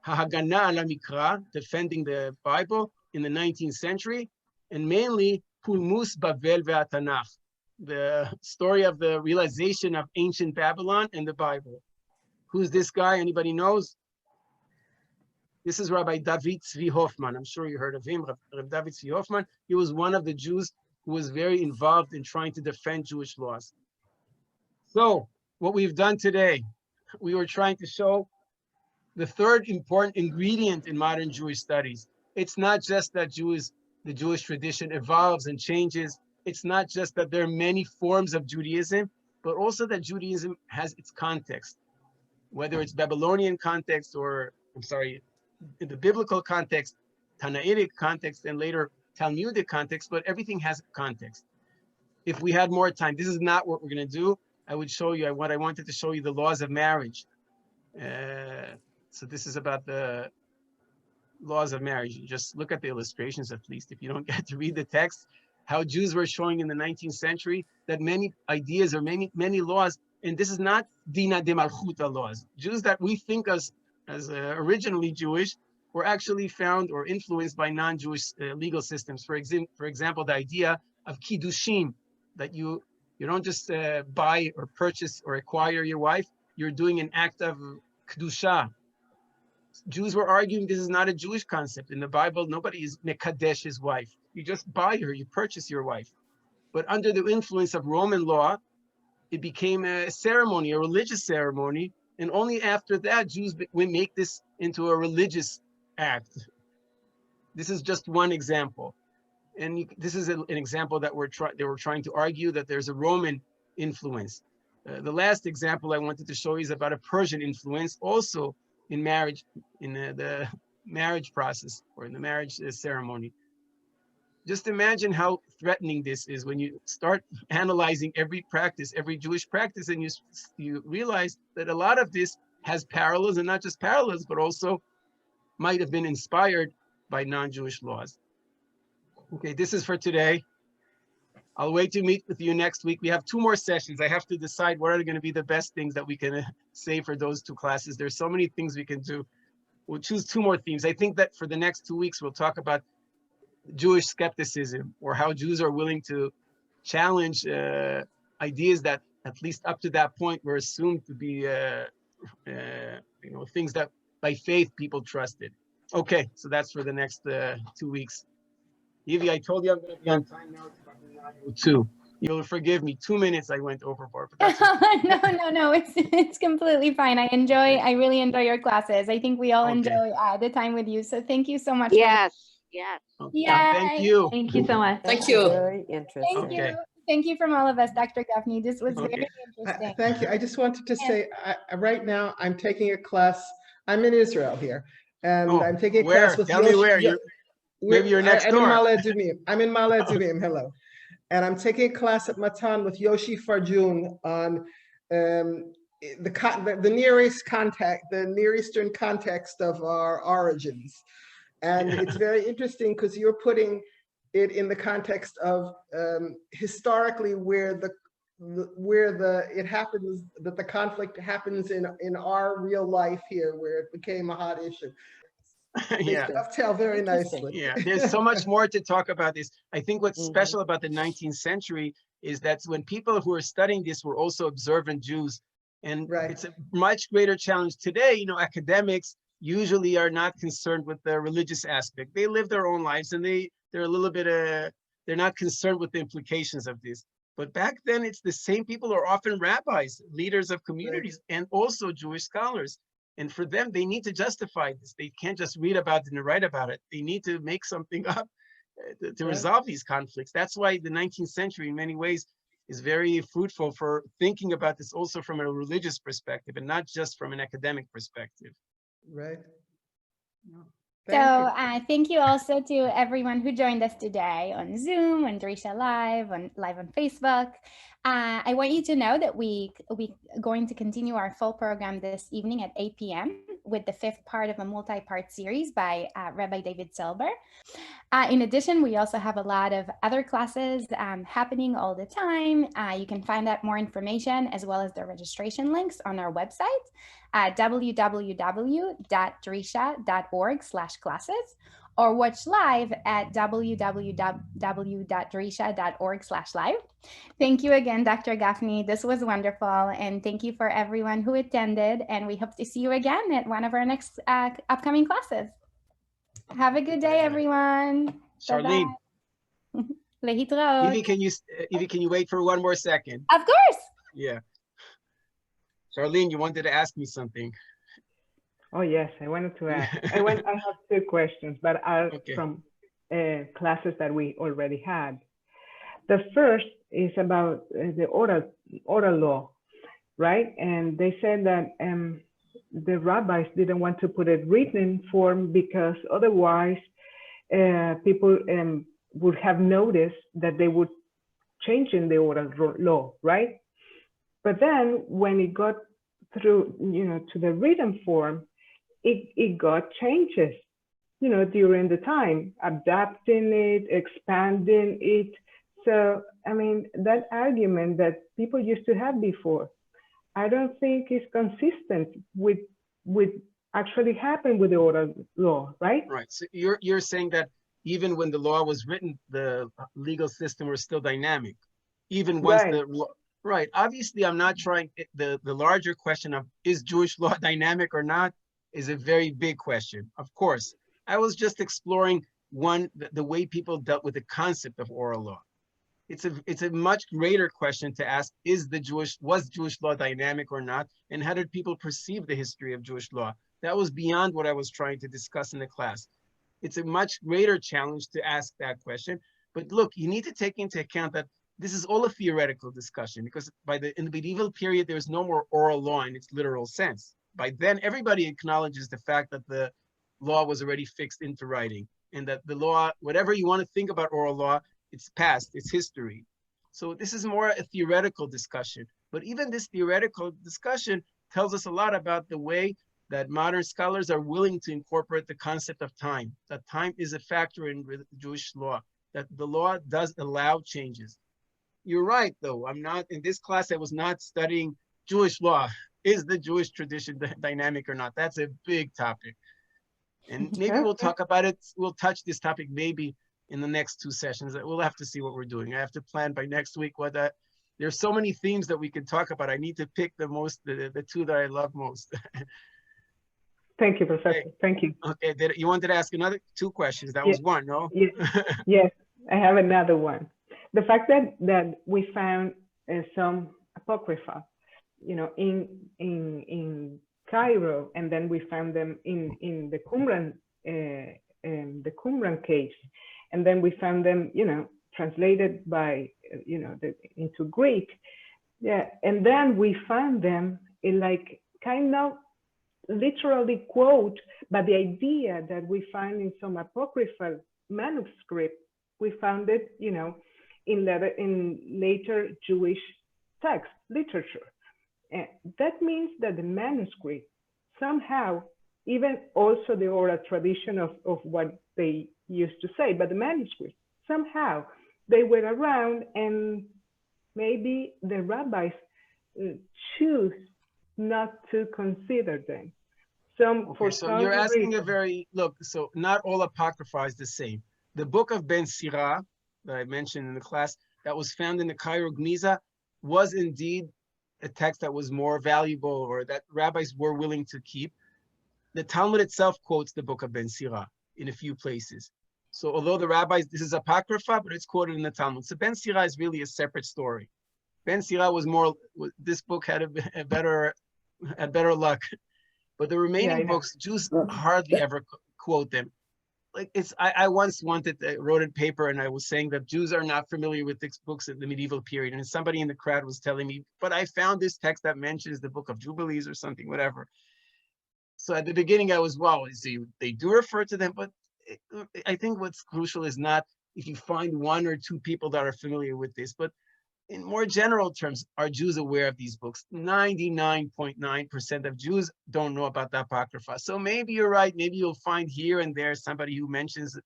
Hahagana ala Mikra, defending the Bible in the 19th century, and mainly Pulmus Bavel ve'Tanakh, the story of the realization of ancient Babylon and the Bible. Who's this guy? Anybody knows? This is Rabbi David Tzvi Hoffman. I'm sure you heard of him, Rabbi David Tzvi Hoffman. He was one of the Jews who was very involved in trying to defend Jewish laws. So what we've done today, we were trying to show the third important ingredient in modern Jewish studies. It's not just that the Jewish tradition evolves and changes. It's not just that there are many forms of Judaism, but also that Judaism has its context, whether it's Babylonian context or, in the biblical context, Tanaitic context, and later Talmudic context, but everything has context. If we had more time, this is not what we're going to do. I would show you what I wanted to show you, the laws of marriage. So this is about the laws of marriage. You just look at the illustrations, at least, if you don't get to read the text, how Jews were showing in the 19th century that many ideas or many laws, and this is not Dina de Malchuta laws. Jews that we think as originally Jewish were actually found or influenced by non-Jewish legal systems. For example, the idea of kiddushin, that you don't just buy or purchase or acquire your wife, you're doing an act of kedusha. Jews were arguing this is not a Jewish concept. In the Bible, nobody is mekadesh his wife. You just buy her, you purchase your wife. But under the influence of Roman law, it became a ceremony, a religious ceremony. And only after that, Jews make this into a religious act. This is just one example. And this is an example that they were trying to argue that there's a Roman influence. The last example I wanted to show you is about a Persian influence, also in marriage, in the marriage process or in the marriage ceremony. Just imagine how threatening this is when you start analyzing every practice, every Jewish practice, and you realize that a lot of this has parallels, and not just parallels, but also might have been inspired by non-Jewish laws. Okay, this is for today. I'll wait to meet with you next week. We have 2 more sessions. I have to decide what are going to be the best things that we can say for those 2 classes. There's so many things we can do. We'll choose 2 more themes. I think that for the next 2 weeks, we'll talk about Jewish skepticism, or how Jews are willing to challenge ideas that, at least up to that point, were assumed to be things that by faith people trusted. Okay, so that's for the next 2 weeks. Evie, I told you I'm going to be on time now. It's about 9:02. You'll forgive me. 2 minutes I went overboard. But that's okay. No. It's completely fine. I really enjoy your classes. I think we all enjoy the time with you. So thank you so much. Yes, yes. Okay. Thank you. Thank you so much. Thank you. Very interesting. Thank you. Okay. Thank you from all of us, Dr. Gaffney. This was very interesting. Thank you. I just wanted to say, right now I'm taking a class. I'm in Israel here, and I'm taking a class with Tell me where. Maybe you're next door. I'm in Ma'ale Adumim. Hello. And I'm taking a class at Matan with Yoshi Farjun on the Near Eastern context of our origins. And it's very interesting because you're putting it in the context of historically where it happens, that the conflict happens in our real life here, where it became a hot issue. They dovetail very nicely. Yeah, there's so much more to talk about this. I think what's special about the 19th century is that when people who are studying this were also observant Jews, and it's a much greater challenge today. Academics usually are not concerned with the religious aspect. They live their own lives, and they're a little bit they're not concerned with the implications of this. But back then, it's the same people who are often rabbis, leaders of communities, and also Jewish scholars. And for them, they need to justify this. They can't just read about it and write about it. They need to make something up to resolve these conflicts. That's why the 19th century, in many ways, is very fruitful for thinking about this also from a religious perspective and not just from an academic perspective. Right. Thank you also to everyone who joined us today on Zoom, on Drisha Live, live on Facebook. I want you to know that we're going to continue our full program this evening at 8 p.m. with the 5th part of a multi-part series by Rabbi David Silber. In addition, we also have a lot of other classes happening all the time. You can find out more information as well as the registration links on our website at www.drisha.org/classes, or watch live at www.drisha.org/live. Thank you again, Dr. Gaffney. This was wonderful. And thank you for everyone who attended. And we hope to see you again at one of our next upcoming classes. Have a good day, everyone. Charlene. Lehitraot. Evie, can you wait for one more second? Of course. Yeah. Charlene, you wanted to ask me something. Oh, yes, I wanted to ask. I have 2 questions, but are from classes that we already had. The first is about the oral law, right? And they said that the rabbis didn't want to put it written form because otherwise people would have noticed that they would change in the oral law, right? But then when it got through, to the written form, it got changes, during the time, adapting it, expanding it. So, I mean, that argument that people used to have before, I don't think is consistent with actually happened with the oral law, right? Right. So you're saying that even when the law was written, the legal system was still dynamic, even once the law. Right. Obviously, I'm not trying. The larger question of is Jewish law dynamic or not is a very big question. Of course, I was just exploring the way people dealt with the concept of oral law. It's a much greater question to ask, was Jewish law dynamic or not? And how did people perceive the history of Jewish law? That was beyond what I was trying to discuss in the class. It's a much greater challenge to ask that question. But look, you need to take into account that this is all a theoretical discussion, because in the medieval period, there was no more oral law in its literal sense. By then, everybody acknowledges the fact that the law was already fixed into writing, and that the law, whatever you want to think about oral law, it's past, it's history. So this is more a theoretical discussion. But even this theoretical discussion tells us a lot about the way that modern scholars are willing to incorporate the concept of time, that time is a factor in Jewish law, that the law does allow changes. You're right, though. In this class, I was not studying Jewish law. Is the Jewish tradition dynamic or not? That's a big topic. And maybe we'll talk about it. We'll touch this topic maybe in the next 2 sessions. We'll have to see what we're doing. I have to plan by next week there's so many themes that we could talk about. I need to pick the 2 that I love most. Thank you, Professor. Okay. Thank you. Okay, you wanted to ask another 2 questions. That was one, no? Yes, I have another one. The fact that we found some apocrypha, in Cairo, and then we found them in the Qumran caves, and then we found them, translated by, into Greek. Yeah, and then we found them in like kind of literally quote, but the idea that we find in some apocryphal manuscript, we found it, in later Jewish text literature. And that means that the manuscript somehow, even also the oral tradition of what they used to say, but the manuscript, somehow they were around, and maybe the rabbis choose not to consider them. So you're asking so not all apocrypha is the same. The book of Ben Sirah that I mentioned in the class that was found in the Cairo Gniza was indeed a text that was more valuable, or that rabbis were willing to keep. The Talmud itself quotes the book of Ben Sirah in a few places. So although the rabbis, this is apocrypha, but it's quoted in the Talmud. So Ben Sirah is really a separate story. Ben Sirah was more, this book had a better luck. But the remaining books, Jews hardly ever quote them. Like I once wrote a paper, and I was saying that Jews are not familiar with these books in the medieval period. And somebody in the crowd was telling me, but I found this text that mentions the book of Jubilees or something, whatever. So at the beginning I was, wow, they do refer to them, but I think what's crucial is not if you find 1 or 2 people that are familiar with this, but in more general terms, are Jews aware of these books? 99.9% of Jews don't know about the Apocrypha. So maybe you're right. Maybe you'll find here and there somebody who mentions,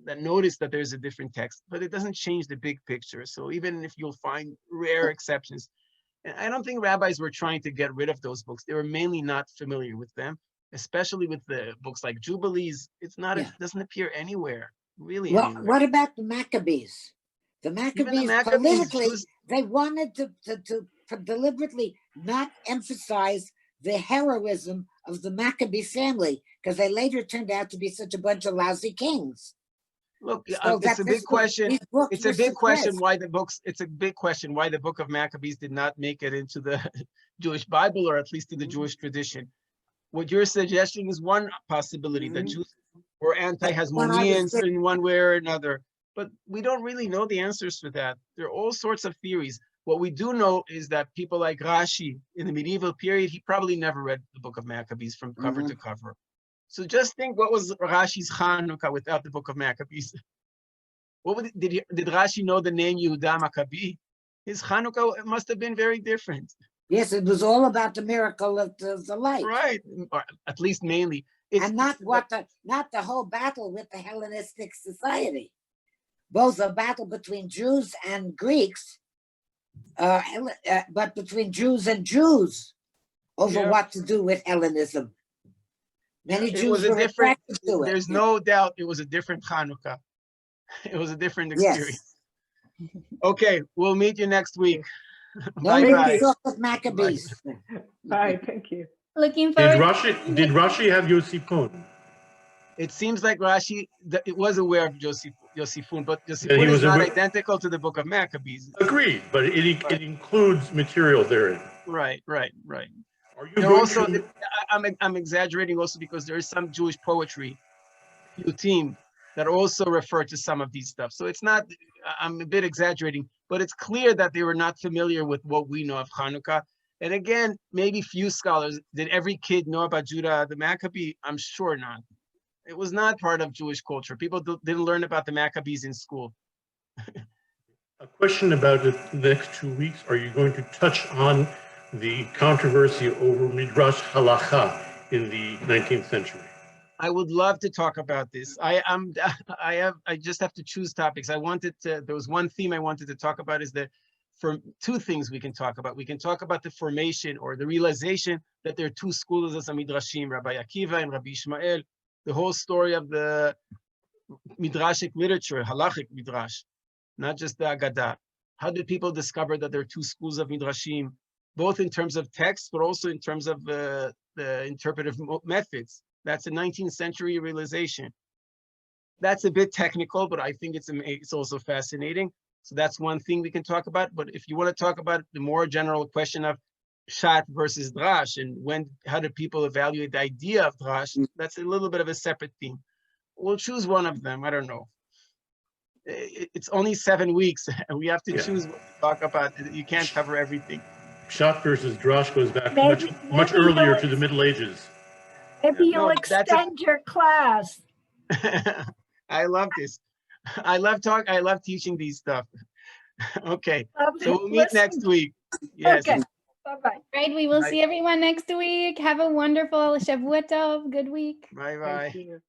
that notice that there's a different text, but it doesn't change the big picture. So even if you'll find rare exceptions, and I don't think rabbis were trying to get rid of those books. They were mainly not familiar with them, especially with the books like Jubilees. It's not, it doesn't appear anywhere, really. Well, what about the Maccabees? The Maccabees, politically, they wanted to deliberately not emphasize the heroism of the Maccabee family, because they later turned out to be such a bunch of lousy kings. Look, it's a big question. It's a big question why the books. It's a big question why the Book of Maccabees did not make it into the Jewish Bible, or at least to the Jewish tradition. What you're suggesting is one possibility, that Jews were anti-Hasmoneans in one way or another. But we don't really know the answers to that. There are all sorts of theories. What we do know is that people like Rashi in the medieval period, he probably never read the Book of Maccabees from cover to cover. So just think, what was Rashi's Chanukah without the Book of Maccabees? Did Rashi know the name Yehuda Maccabi? His Chanukah must have been very different. Yes, it was all about the miracle of the light. Right, or at least mainly. And not the whole battle with the Hellenistic society. Both a battle between Jews and Greeks, but between Jews and Jews over what to do with Hellenism. Many Jews were attracted to it. There's no doubt it was a different Hanukkah. It was a different experience. Yes. Okay, we'll meet you next week. Bye-bye. Maccabees. Bye, thank you. Looking forward. Did Rashi have Yosipon? It seems like Rashi it was aware of Josephun, but Josephun is not identical to the book of Maccabees. Agreed, but it includes material therein. Right. Are you There going also, to... I'm exaggerating also because there is some Jewish poetry, Yutim, that also refer to some of these stuff. So it's not, I'm a bit exaggerating, but it's clear that they were not familiar with what we know of Hanukkah. And again, maybe few scholars, did every kid know about Judah the Maccabee? I'm sure not. It was not part of Jewish culture. People didn't learn about the Maccabees in school. A question about the next 2 weeks. Are you going to touch on the controversy over Midrash Halacha in the 19th century? I would love to talk about this. I just have to choose topics. There was one theme I wanted to talk about is for two things we can talk about. We can talk about the formation or the realization that there are two schools of Midrashim, Rabbi Akiva and Rabbi Ishmael, the whole story of the Midrashic literature, halachic Midrash, not just the Agadah. How did people discover that there are two schools of Midrashim, both in terms of text, but also in terms of the interpretive methods? That's a 19th century realization. That's a bit technical, but I think it's also fascinating. So that's one thing we can talk about. But if you want to talk about the more general question of Pshat versus Drash and how do people evaluate the idea of Drash, that's a little bit of a separate theme. We'll choose one of them. I don't know. It's only 7 weeks. We have to choose what to talk about. You can't cover everything. Pshat versus Drash goes back much maybe earlier to the Middle Ages. Maybe you'll extend your class. I love this. I love teaching these stuff. Okay, so we'll meet next week. Yes. Okay, bye-bye. Right, we will see everyone next week. Have a wonderful Shavua Tov. Good week. Bye-bye. Thank you.